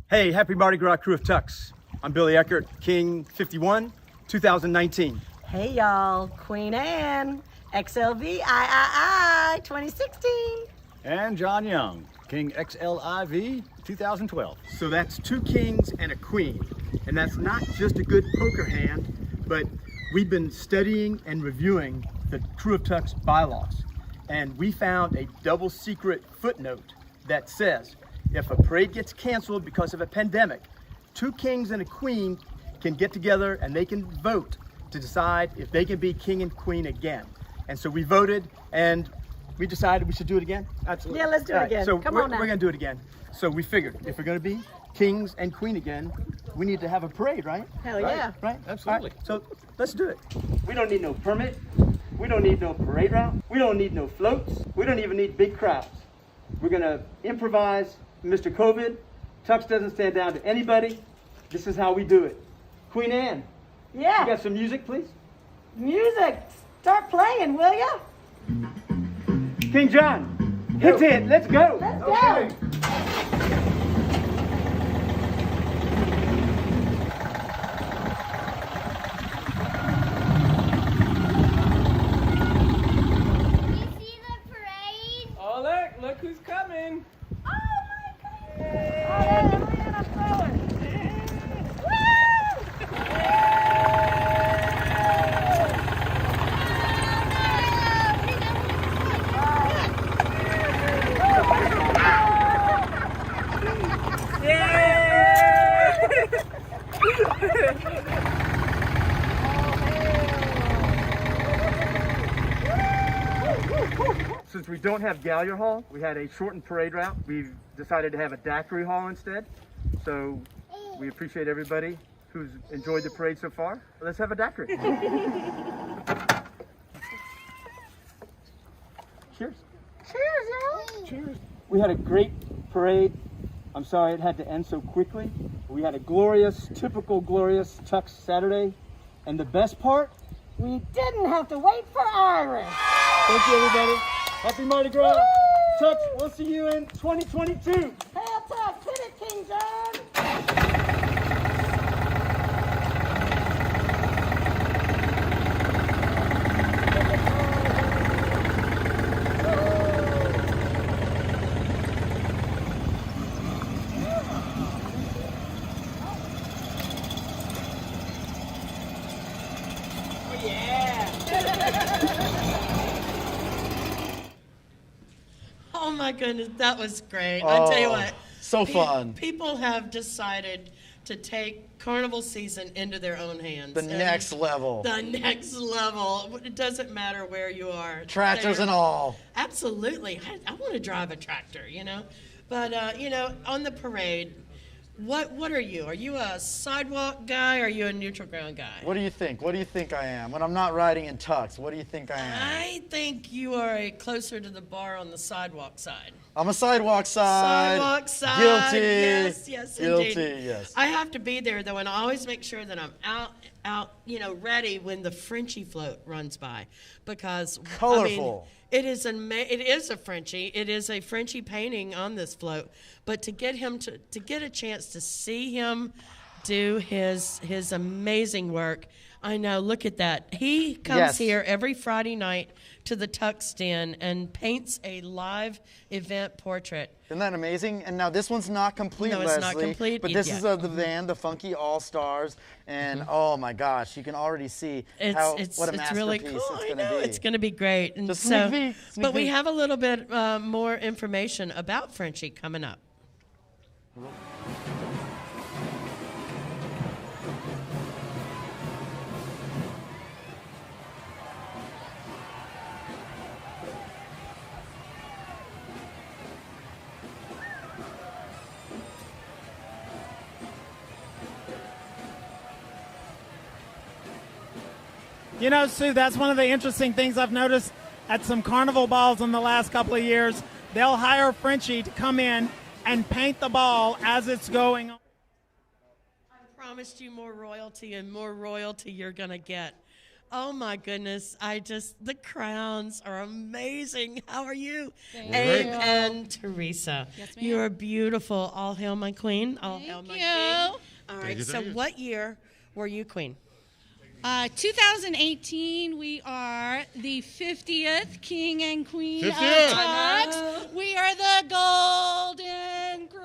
Hey, happy Mardi Gras, Krewe of Tucks. I'm Billy Eckert, King 51, 2019. Hey y'all, Queen Anne, XLV III 2016. And John Young, King XLIV 2012. So that's 2 kings and a queen. And that's not just a good poker hand, but we've been studying and reviewing the Krewe of Tucks bylaws. And we found a double secret footnote that says, if a parade gets canceled because of a pandemic, 2 kings and a queen can get together and they can vote to decide if they can be king and queen again. And so we voted and we decided we should do it again. Absolutely. Yeah, let's do it again. So Come we're on now. gonna do it again. So we figured if we're gonna be kings and queen again, we need to have a parade, right? Hell yeah. Right? Absolutely. All right, so let's do it. We don't need no permit. We don't need no parade route. We don't need no floats. We don't even need big crowds. We're gonna improvise. Mr. COVID, Tucks doesn't stand down to anybody. This is how we do it. Queen Anne. Yeah. You got some music, please? Music, start playing, will ya? King John, hit it. Let's go. Let's go. Oh, look who's coming. Since we don't have Gallier Hall, we had a shortened parade route. We've decided to have a daiquiri hall instead. So we appreciate everybody who's enjoyed the parade so far. Let's have a daiquiri. Cheers. Cheers, y'all. Cheers. We had a great parade. I'm sorry it had to end so quickly. We had a glorious, typical glorious Tucks Saturday. And the best part, We didn't have to wait for Iris. thank you everybody. Happy Mardi Gras. Tucks, we'll see you in 2022. Hell Tucks, hit it, King John. Oh my goodness, that was great. I tell you what. so fun. People have decided to take carnival season into their own hands. The next level. The next level. It doesn't matter where you are. Tractors There- and all. Absolutely. I want to drive a tractor, you know. But, you know, on the parade, what are you? Are you a sidewalk guy or are you a neutral ground guy? What do you think? What do you think I am? When I'm not riding in Tucks, what do you think I am? I think you are closer to the bar on the sidewalk side. I'm a sidewalk side. Sidewalk side. Guilty. Yes, yes, indeed. Guilty, yes. I have to be there though, and I always make sure that I'm out, you know, ready when the Frenchy float runs by, because Colorful. I mean, it is a Frenchy. It is a Frenchy painting on this float, but to get him to get a chance to see him do his amazing work. I know, look at that. He comes Yes. here every Friday night to the Tucks Den and paints a live event portrait. Isn't that amazing? And now this one's not complete, No, it's not Leslie, complete but this yet. is of the band, the Funky All-Stars, and oh my gosh, you can already see what a It's masterpiece really cool. it's I going know, to be. it's going to be great. And Just so, sneak peek, but we peek. have a little bit more information about Frenchy coming up. You know, Sue, that's one of the interesting things I've noticed at some carnival balls in the last couple of years. They'll hire Frenchy to come in and paint the ball as it's going on. I promised you more royalty, and more royalty you're going to get. Oh my goodness, the crowns are amazing. How are you? Thank Abe you. and Teresa. Yes, ma'am. You are beautiful. All hail my queen. All hail my king. All right, you, so thank you. what year were you queen? 2018, we are the 50th King and Queen 50th. of Tucks. We are the Golden Crew.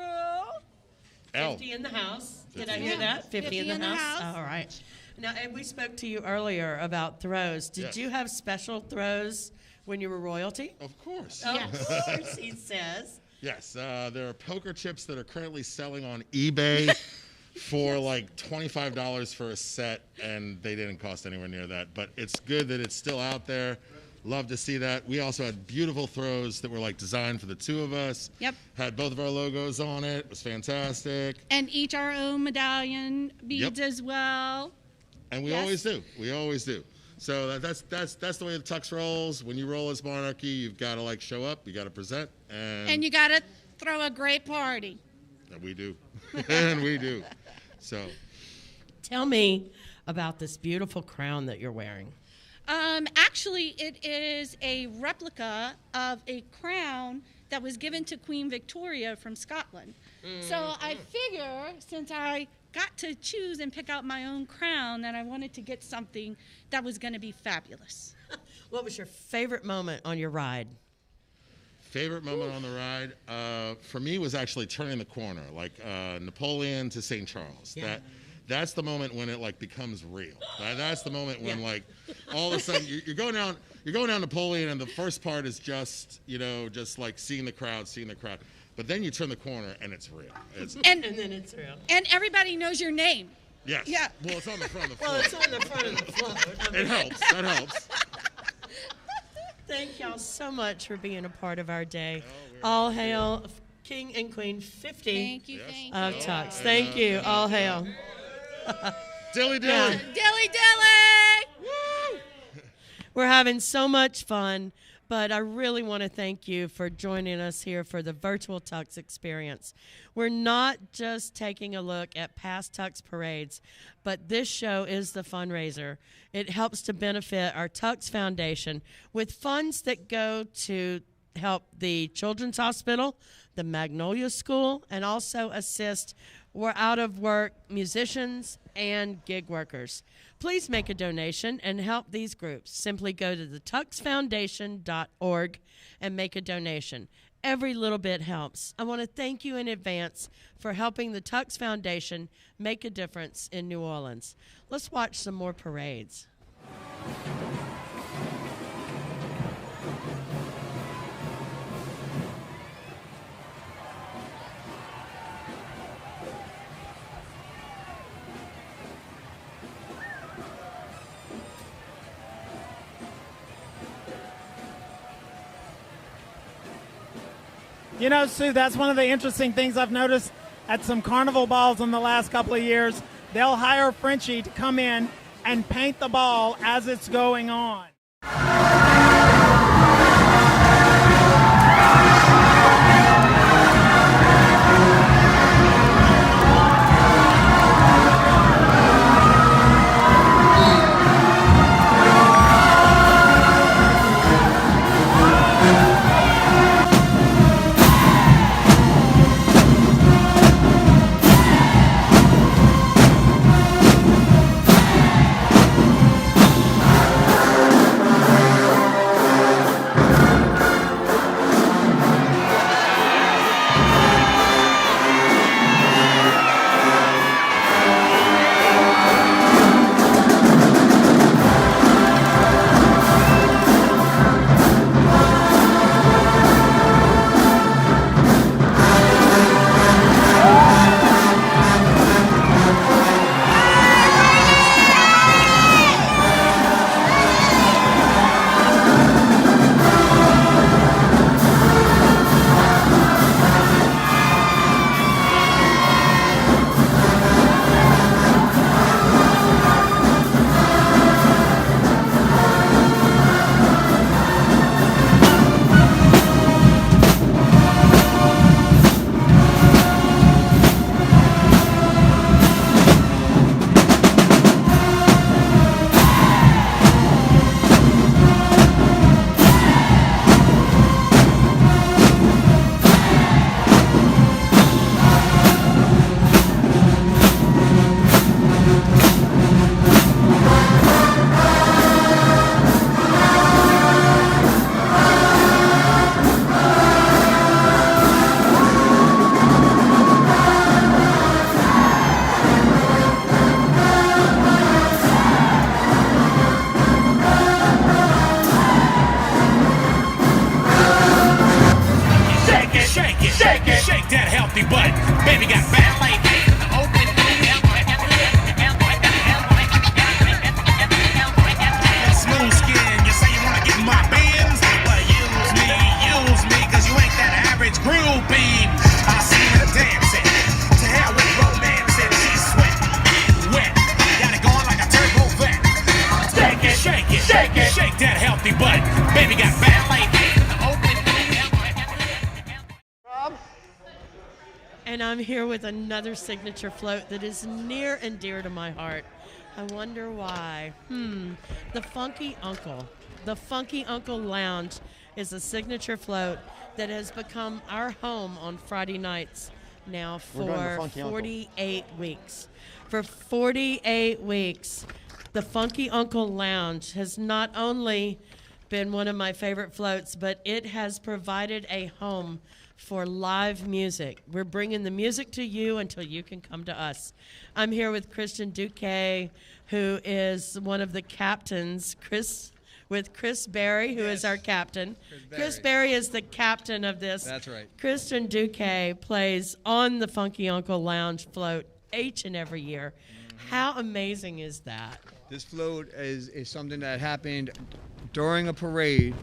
50 in the house. Did I hear Yeah. that? 50 in the house. All right. Now, and we spoke to you earlier about throws. Did Yes. you have special throws when you were royalty? Of course. Of course, he says. Yes, there are poker chips that are currently selling on eBay for like $25 for a set, and they didn't cost anywhere near that. But it's good that it's still out there. Love to see that. We also had beautiful throws that were like designed for the two of us. Yep. Had both of our logos on it. It was fantastic. And each our own medallion beads Yep. as well. And we Yes. always do. We always do. So that's the way the Tux rolls. When you roll as Monarchy, you've got to like show up. You got to present, And you got to throw a great party. and we do, and we do. So Tell me about this beautiful crown that you're wearing. Actually, it is a replica of a crown that was given to Queen Victoria from Scotland. So I figure, since I got to choose and pick out my own crown, that I wanted to get something that was going to be fabulous. What was your favorite moment on your ride? favorite moment on the ride for me was actually turning the corner, like Napoleon to St. Charles. Yeah. That's the moment when it like becomes real. That's the moment when like all of a sudden you're going down Napoleon, and the first part is just just like seeing the crowd. But then you turn the corner and it's real. And then it's real. And everybody knows your name. Yes. Yeah. Well, it's on the front of the float. Well, it's on the front of the float. It helps. That helps. Thank y'all so much for being a part of our day. All hail King and Queen 50 Thank you, thank of you. Tucks. Thank you. All hail. Dilly dilly. Yeah. Dilly dilly! We're having so much fun, but I really want to thank you for joining us here for the virtual Tux experience. We're not just taking a look at past Tux parades, but this show is the fundraiser. It helps to benefit our Tux Foundation with funds that go to help the Children's Hospital, the Magnolia School, and also assist out-of-work musicians and gig workers. Please make a donation and help these groups. Simply go to thetuxfoundation.org and make a donation. Every little bit helps. I want to thank you in advance for helping the Tux Foundation make a difference in New Orleans. Let's watch some more parades. You know, Sue, that's one of the interesting things I've noticed at some carnival balls in the last couple of years. They'll hire Frenchy to come in and paint the ball as it's going on. Baby got ballet feet in the open. Smooth skin, you say you wanna get in my bins? Well, use me, cause you ain't that average groupie. I seen her dancing, to hell with romancing. She's sweat, wet, got it going like a turbo vet. Shake that healthy butt. Baby got ballet feet in the open. And I'm here with another signature float that is near and dear to my heart. I wonder why. The Funky Uncle. The Funky Uncle Lounge is a signature float that has become our home on Friday nights now for 48 weeks. For 48 weeks, the Funky Uncle Lounge has not only been one of my favorite floats, but it has provided a home for live music. We're bringing the music to you until you can come to us. I'm here with Christian Duque, who is one of the captains, Chris Berry, who is our captain. Chris Berry is the captain of this. That's right. Christian Duque plays on the Funky Uncle Lounge float each and every year. How amazing is that? This float is something that happened during a parade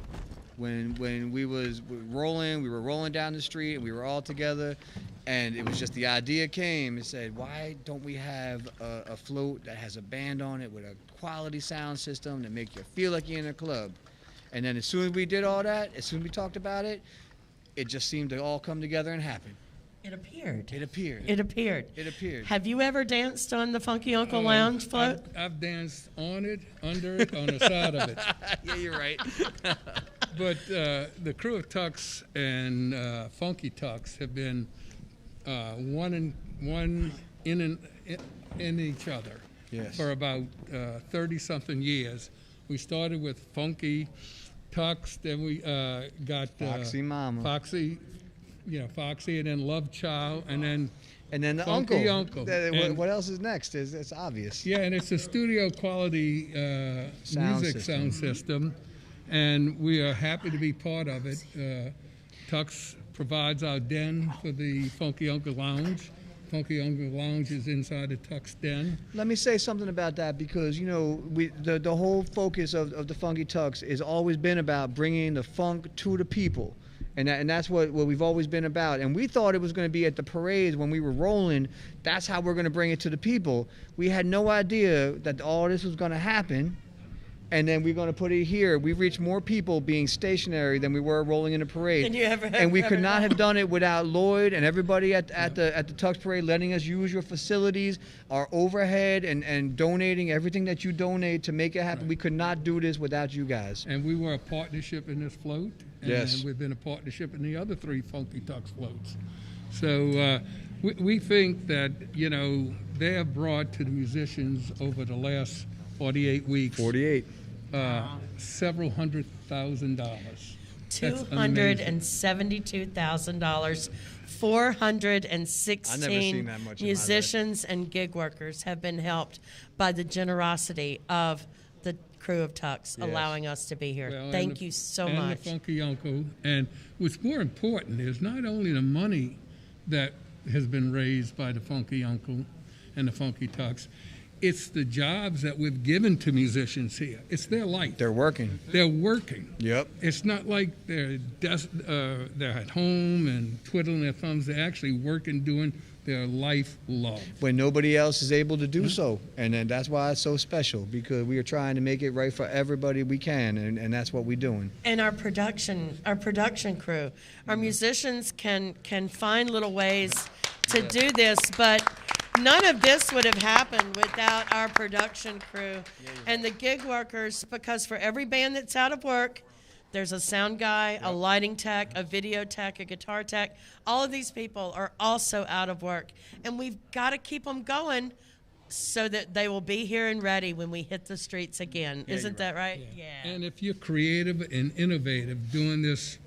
when we were rolling down the street and we were all together, and it was just the idea came. It said, why don't we have a float that has a band on it with a quality sound system that make you feel like you're in a club? And then as soon as we did all that, as soon as we talked about it, it just seemed to all come together and happen. It appeared. It appeared. It appeared. It appeared. Have you ever danced on the Funky Uncle Lounge float? I've danced on it, under it, on the side of it. Yeah, you're right. But the Krewe of Tucks and Funky Tucks have been one in each other for about 30-something years. We started with Funky Tucks, then we got Foxy Mama. Foxy, and then Love Child, and then the Funky Uncle. What else is next? It's obvious. Yeah, and it's a studio quality music sound system, and we are happy to be part of it. Tux provides our den for the Funky Uncle Lounge. Funky Uncle Lounge is inside the Tux den. Let me say something about that, because the whole focus of the Funky Tux has always been about bringing the funk to the people. And that's what we've always been about. And we thought it was going to be at the parades when we were rolling. That's how we're going to bring it to the people. We had no idea that all this was going to happen. And then we're going to put it here. We've reached more people being stationary than we were rolling in a parade. Than you ever have. And we could not have done it without Lloyd and everybody at the Tux Parade letting us use your facilities, our overhead, and donating everything that you donate to make it happen. Right. We could not do this without you guys. And we were a partnership in this float. Yes. And we've been a partnership in the other 3 Funky Tux floats. So we think that, they have brought to the musicians over the last 48 weeks. 48. Several $100,000. $272,000. 416 musicians and gig workers have been helped by the generosity of the Krewe of Tucks, allowing us to be here. Well, Thank you so much. And the Funky Uncle. And what's more important is not only the money that has been raised by the Funky Uncle and the Funky Tucks, it's the jobs that we've given to musicians here. It's their life. They're working. They're working. Yep. It's not like they're at home and twiddling their thumbs. They're actually working, doing their life love. When nobody else is able to do so. And then that's why it's so special, because we are trying to make it right for everybody we can, and that's what we're doing. And our production crew, our musicians can find little ways to do this, but none of this would have happened without our production crew and the gig workers, because for every band that's out of work, there's a sound guy, a lighting tech, a video tech, a guitar tech. All of these people are also out of work. And we've got to keep them going so that they will be here and ready when we hit the streets again. Isn't that right? Yeah. And if you're creative and innovative during this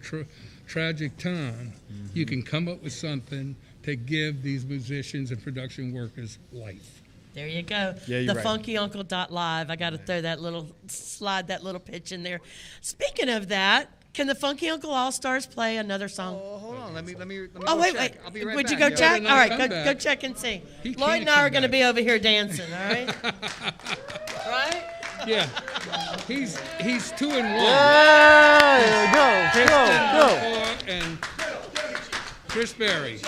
tragic time, you can come up with something to give these musicians and production workers life. There you go. Yeah, you're right. TheFunkyUncle.live. I got to slide that little pitch in there. Speaking of that, Can the Funky Uncle All-Stars play another song? Oh, hold on. Let me Oh, go wait, check. wait. I'll be right Would back. you go Yeah. check? Better All not right, come go back. check and see. He Lloyd can't and I come are going to back. be over here dancing, all right? Right? Yeah. He's 2 and 1. Yeah, go, Kristen and Chris Berry.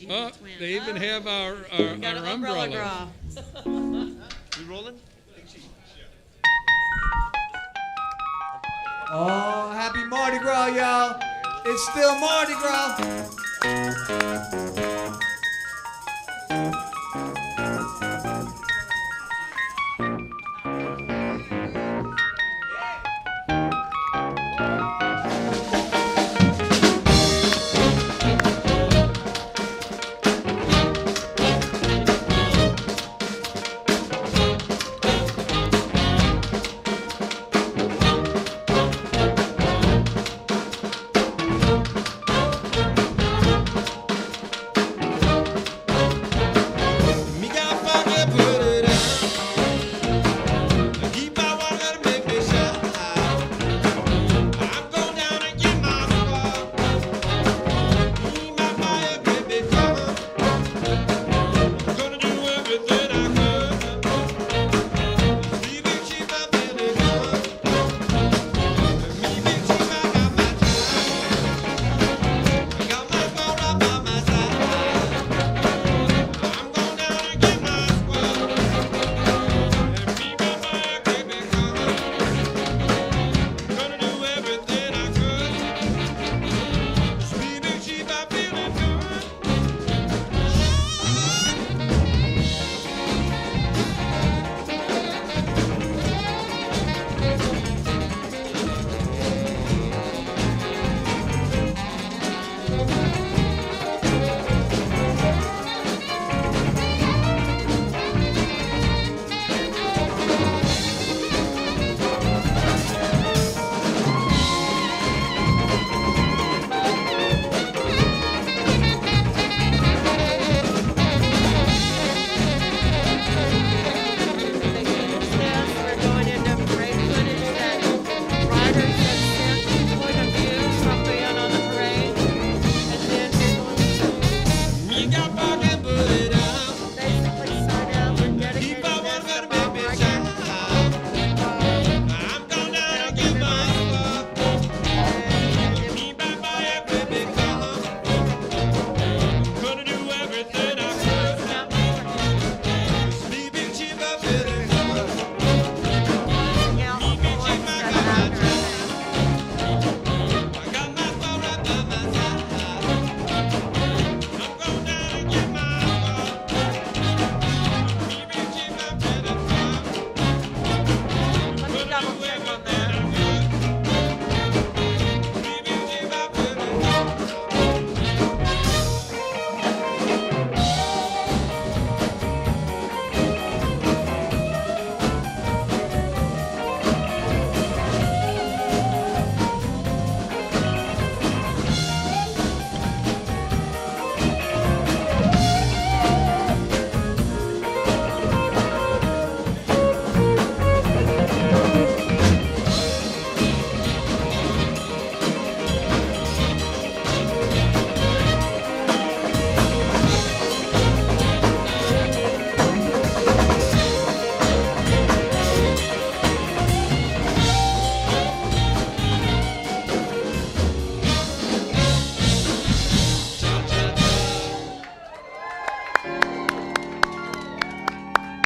Oh, they even have our umbrella. You rolling? Oh, happy Mardi Gras, y'all. It's still Mardi Gras.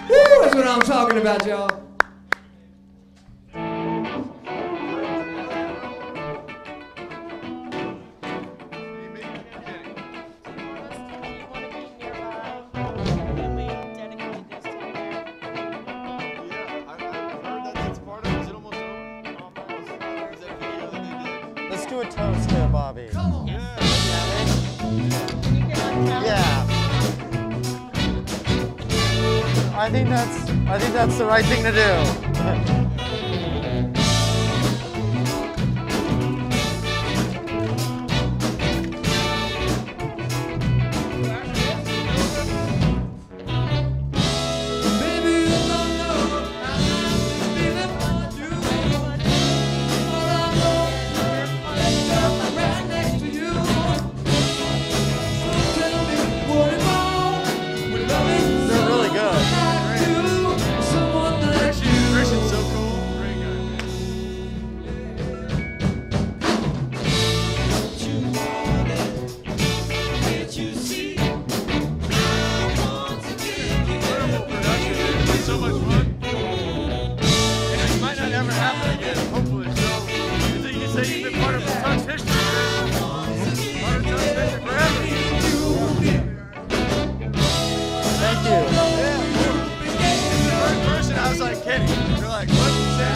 That's what I'm talking about, y'all. Let's do a toast there, Bobby. Come on. Yeah. I think that's the right thing to do. so much fun. And it might not ever happen again, hopefully. So you can say you've been part of Tucks history. Part of Tucks history forever. Thank you. The first person, I was like, Kenny. They're like, what did you say?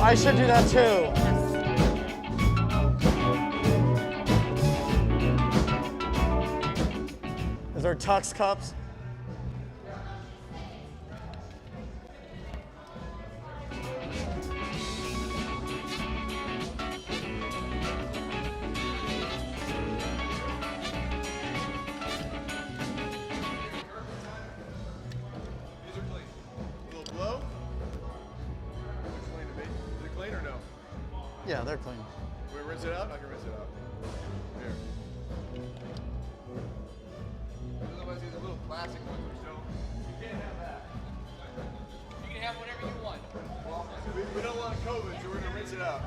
I should do that too. Is there Tucks cups? Yeah, they're clean. Can we rinse it out? I can rinse it out. Here. Otherwise, these are little plastic ones which don't. You can't have that. You can have whatever you want. Well, we don't want COVID, so we're going to rinse it out.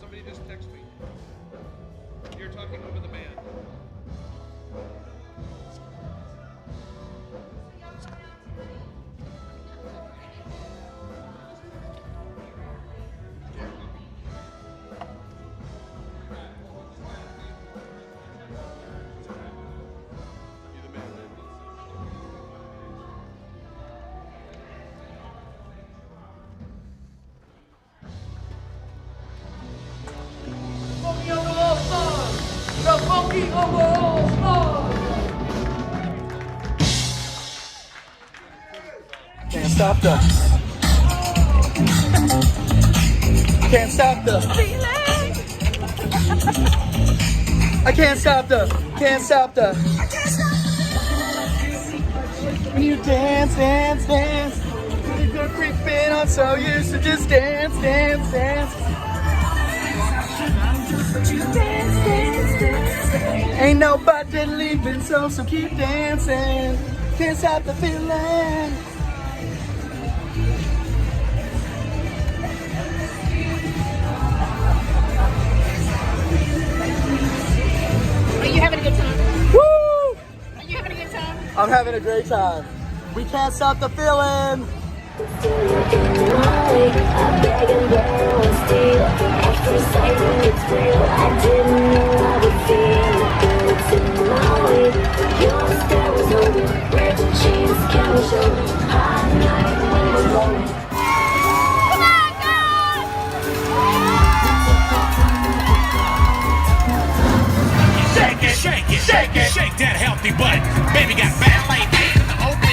Somebody just text me. You're talking over the band. Can't stop the. Can't stop the feeling. I can't stop the. Can't stop the. When you dance, dance, dance. You're creeping. I'm so used to just dance, dance, dance. You dance, dance, dance. Ain't nobody leaving, so keep dancing. Can't stop the feeling. Are you having a good time? Woo! Are you having a good time? I'm having a great time. We can't stop the feeling. I beg and borrow and steal. After a second it's real. I didn't know I would feel it. It's in my way. Your stare was over. Bread and cheese, camel shoulder. Hot night when we're rolling. Come on, girls! Shake it, shake it, shake it, shake that healthy butt. Baby got ballet feet in the open.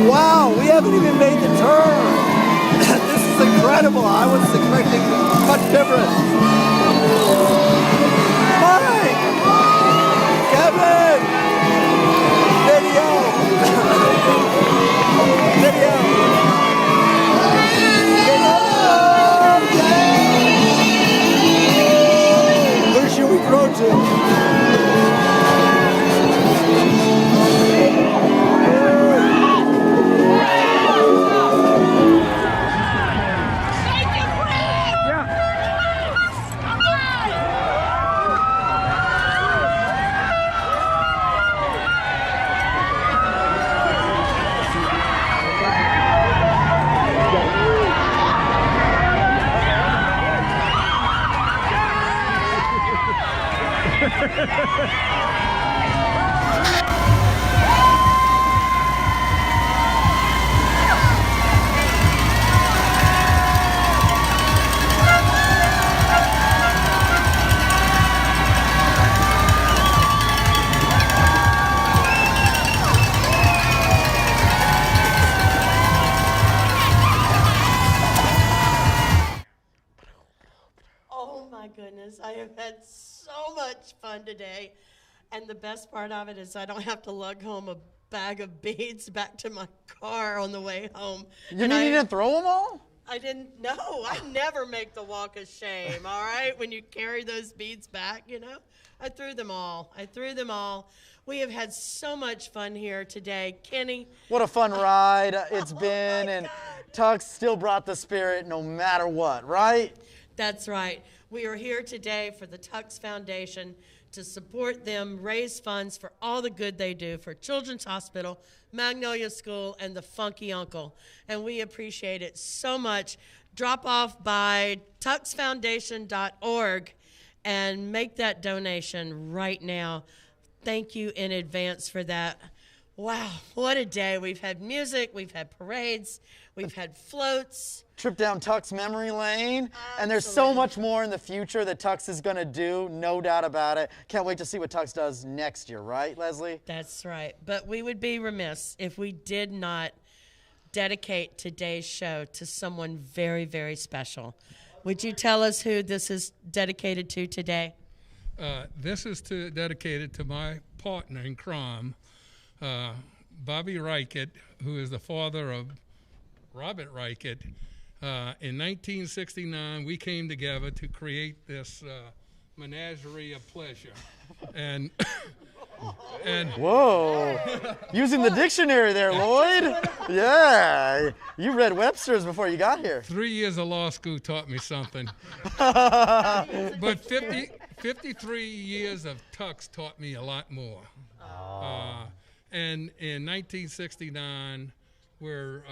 Wow, we haven't even made the turn. This is incredible. I was expecting much different. Mike! Kevin! Video! Video! Who should we throw to? Oh my goodness, I have had so much fun today. And the best part of it is I don't have to lug home a bag of beads back to my car on the way home. You mean you didn't throw them all? I didn't know. I never make the walk of shame, all right? When you carry those beads back, you know? I threw them all. I threw them all. We have had so much fun here today. Kenny. What a fun ride it's been, and Tucks still brought the spirit no matter what, right? That's right. We are here today for the Tucks Foundation to support them, raise funds for all the good they do for Children's Hospital, Magnolia School, and the Funky Uncle. And we appreciate it so much. Drop off by tucksfoundation.org and make that donation right now. Thank you in advance for that. Wow, what a day. We've had music, we've had parades, we've had floats. Trip down Tucks memory lane. And there's so much more in the future that Tucks is going to do, no doubt about it. Can't wait to see what Tucks does next year, right, Leslie? That's right. But we would be remiss if we did not dedicate today's show to someone very, very special. Would you tell us who this is dedicated to today? This is dedicated to my partner in crime, Bobby Reichert, who is the father of Robert Reichert. In 1969, we came together to create this menagerie of pleasure. And And Whoa. Using the dictionary there, Lloyd. Yeah. You read Webster's before you got here. 3 years of law school taught me something. But 53 years of Tucks taught me a lot more. And in 1969, we're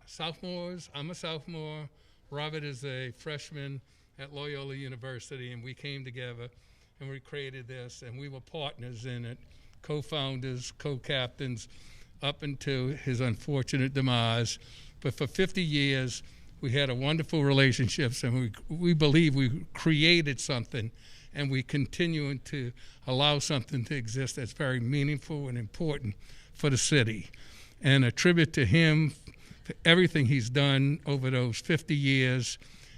sophomores. I'm a sophomore. Robert is a freshman at Loyola University, and we came together and we created this, and we were partners in it, co-founders, co-captains, up until his unfortunate demise. But for 50 years, we had a wonderful relationships, and we believe we created something, and we continue to allow something to exist that's very meaningful and important for the city. And a tribute to him for everything he's done over those 50 years.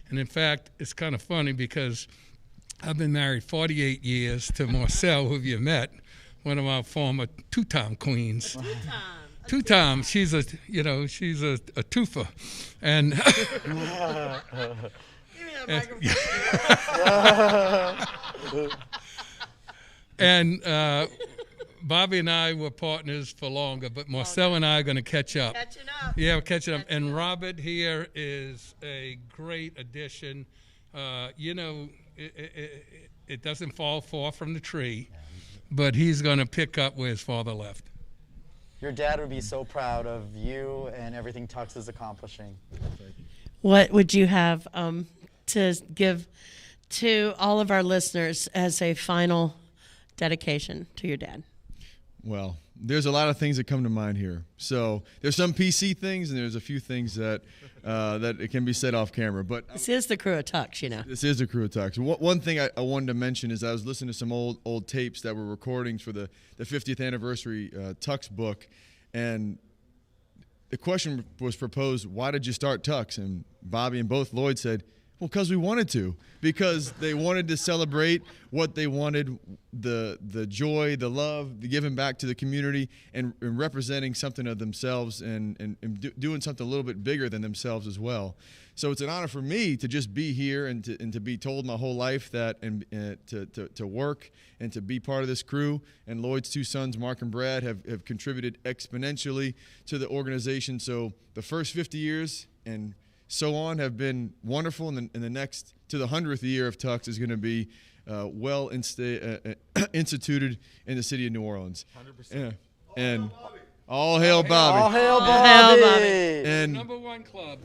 And in fact, it's kind of funny because I've been married 48 years to Marcel, who you met, one of our former two-time queens. Two times. She's a twofer. And and Bobby and I were partners for longer, but Marcel and I are going to catch up. Catching up. Yeah, we're catching up. And Robert here is a great addition. It doesn't fall far from the tree, but he's going to pick up where his father left. Your dad would be so proud of you and everything Tucks is accomplishing. What would you have to give to all of our listeners as a final dedication to your dad? Well, there's a lot of things that come to mind here. So there's some PC things, and there's a few things that it can be said off camera. But this is the Krewe of Tucks, you know. This is the Krewe of Tucks. One thing I wanted to mention is I was listening to some old tapes that were recordings for the 50th anniversary Tucks book, and the question was proposed, why did you start Tucks? And Bobby and both Lloyd said, well, because we wanted to, because they wanted to celebrate what they wanted, the joy, the love, the giving back to the community, and representing something of themselves and doing something a little bit bigger than themselves as well. So it's an honor for me to just be here and to be told my whole life that and to work and to be part of this crew. And Lloyd's two sons, Mark and Brad, have contributed exponentially to the organization. So the first 50 years and so on have been wonderful, and the next to the 100th year of Tucks is going to be instituted in the city of New Orleans. 100%. And all hail Bobby. All hail Bobby. And number one club.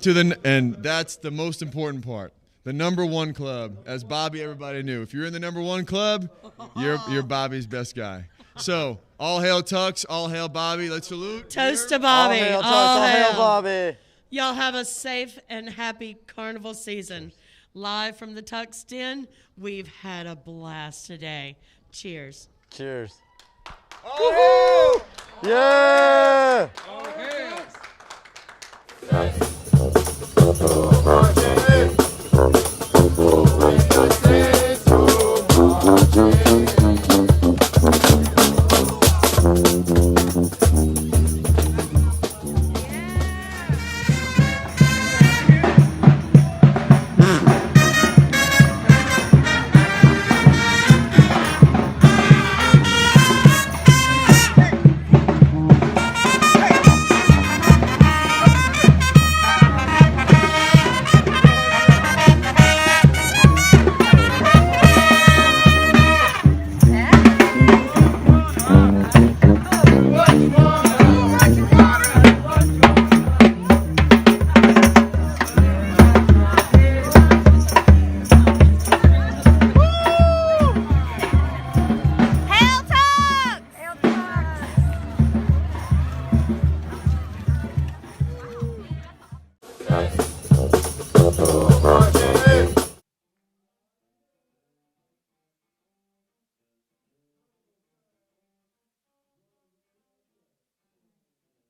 And that's the most important part. The number one club, as Bobby everybody knew. If you're in the number one club, you're Bobby's best guy. So all hail Tucks, all hail Bobby. Let's salute. Toast to Bobby. All hail Tucks, all hail Bobby. Y'all have a safe and happy carnival season. Live from the Tucks Den, we've had a blast today. Cheers. Cheers. Oh, yeah!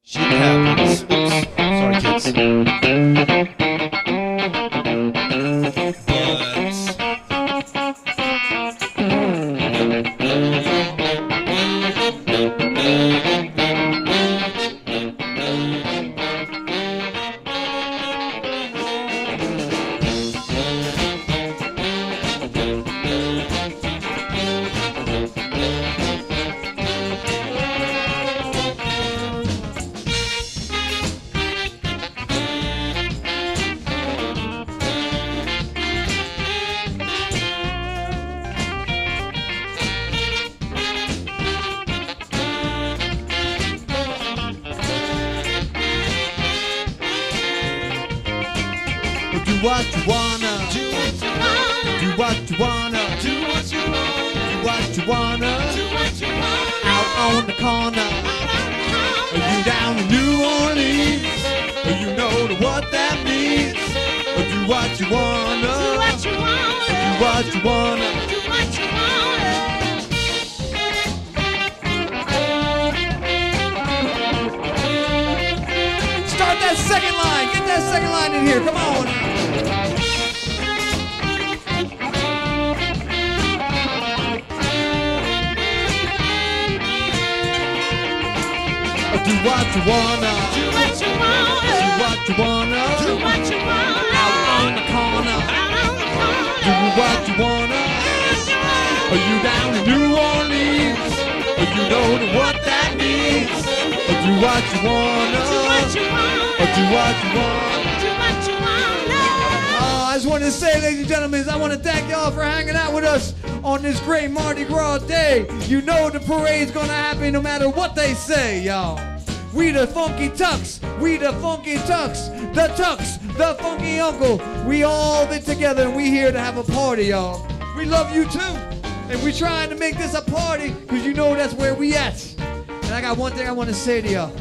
Shit happens. Oops. Sorry, kids. what you wanna. Do what you wanna. Do what you wanna. Do what you wanna. Do what you wanna. Do what you wanna. Out on the corner. You down in New Orleans. You know what that means. Do what you wanna. Do what you wanna. Do what you wanna. Do what you wanna. Start that second line. Get that second line in here. Come on. Do what you wanna. Do what you wanna. Do what you wanna. Do what you wanna. Out on the corner. Out on the corner. Do what you wanna. Are you down in New Orleans? You know what that means. Do what you wanna. Do what you wanna. Do what you wanna. Do what you wanna. I just wanted to say, ladies and gentlemen, I want to thank y'all for hanging out with us on this great Mardi Gras day. You know the parade's gonna happen no matter what they say, y'all. We the funky Tucks, we the funky Tucks, the funky uncle. We all been together and we here to have a party, y'all. We love you too. And we trying to make this a party because you know that's where we at. And I got one thing I want to say to y'all.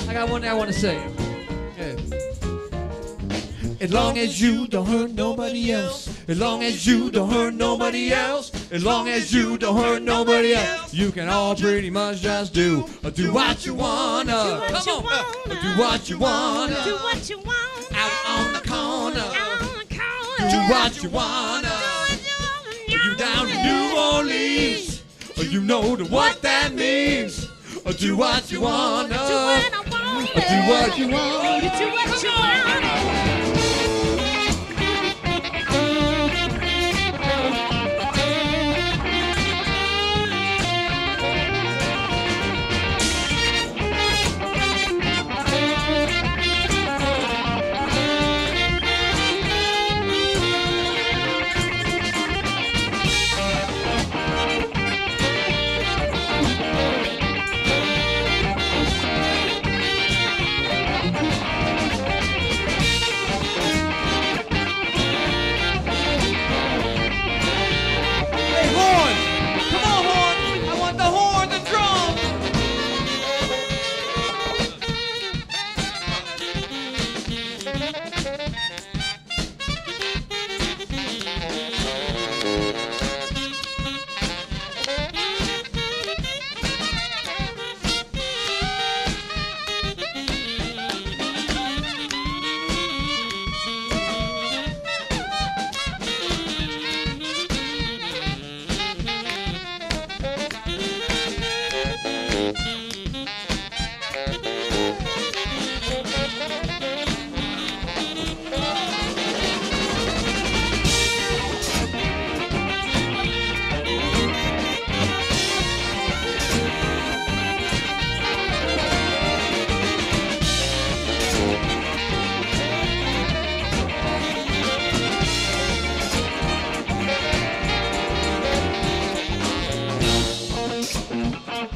Yeah. As long as you don't hurt nobody else. As long as you don't hurt nobody else. As long as you don't hurt nobody else. You can all pretty much just do what you wanna. Come on. Do what you wanna. Do what you wanna. Out on the corner. Do what you wanna. You down in New Orleans. You know what that means. Do what you wanna. Do what I wanna. Do what you wanna. Do what you wanna.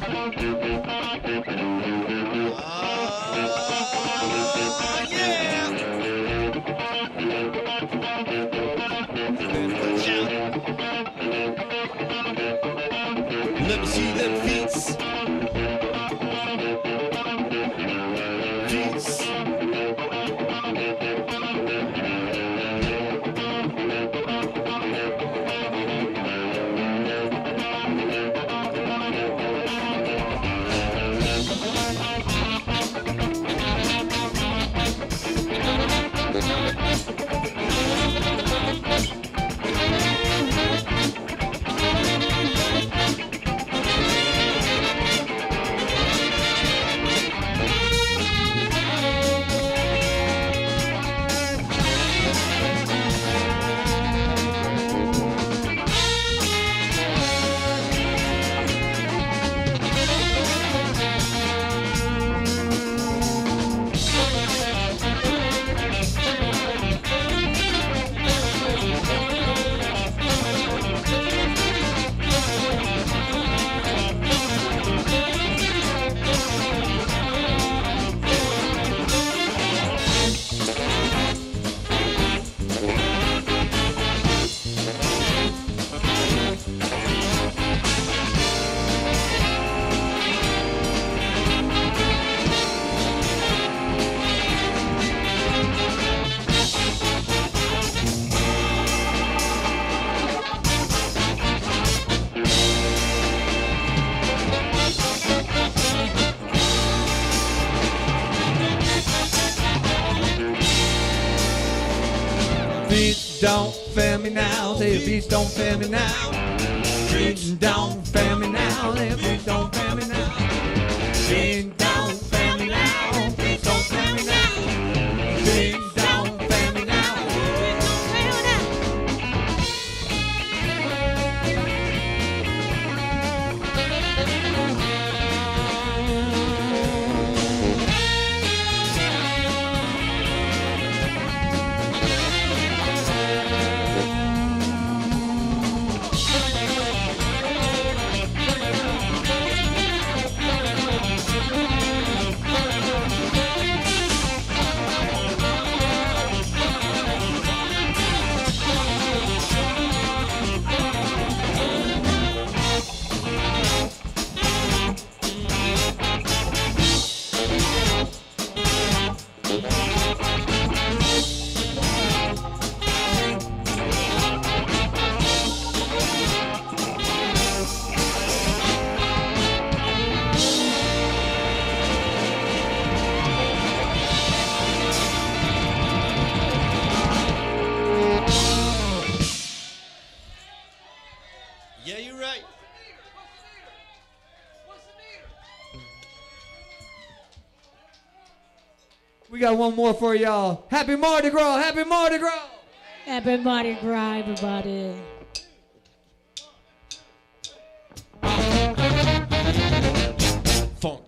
Thank you. don't fail me now. Say, please don't fail me now. Please don't fail me now. Please don't fail me now. Please don't fail me now. Please don't fail me now. Please don't fail me now. Yeah, you're right. We got one more for y'all. Happy Mardi Gras! Happy Mardi Gras! Happy Mardi Gras, everybody. Funk.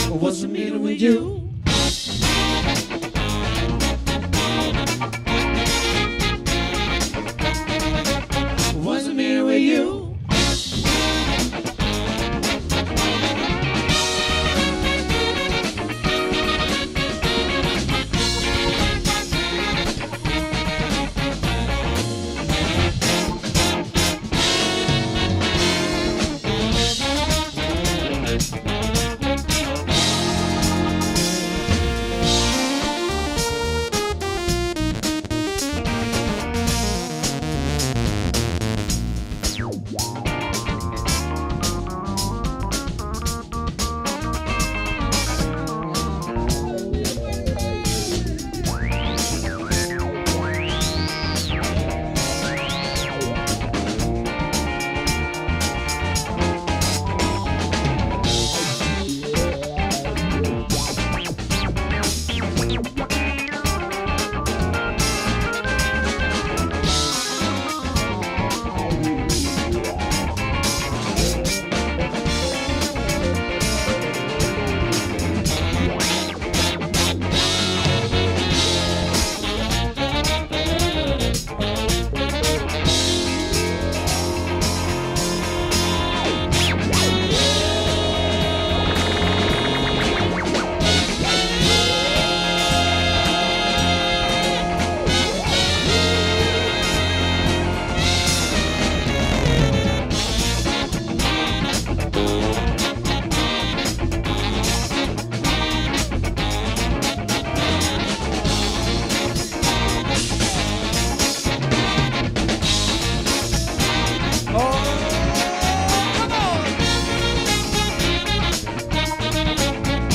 What's the matter with you? What's the matter with you?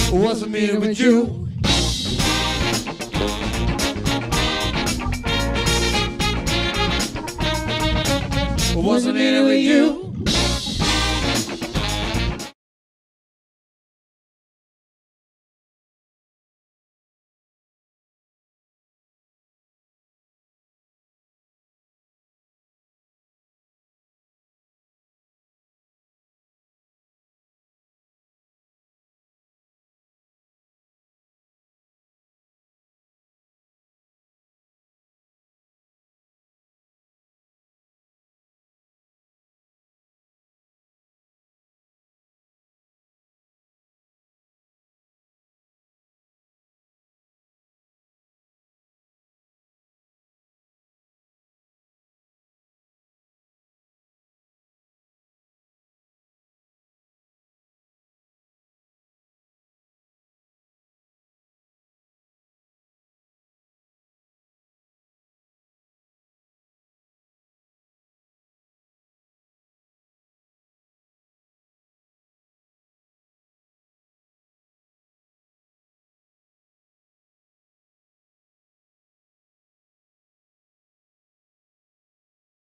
What's the matter with you? wasn't in it with you.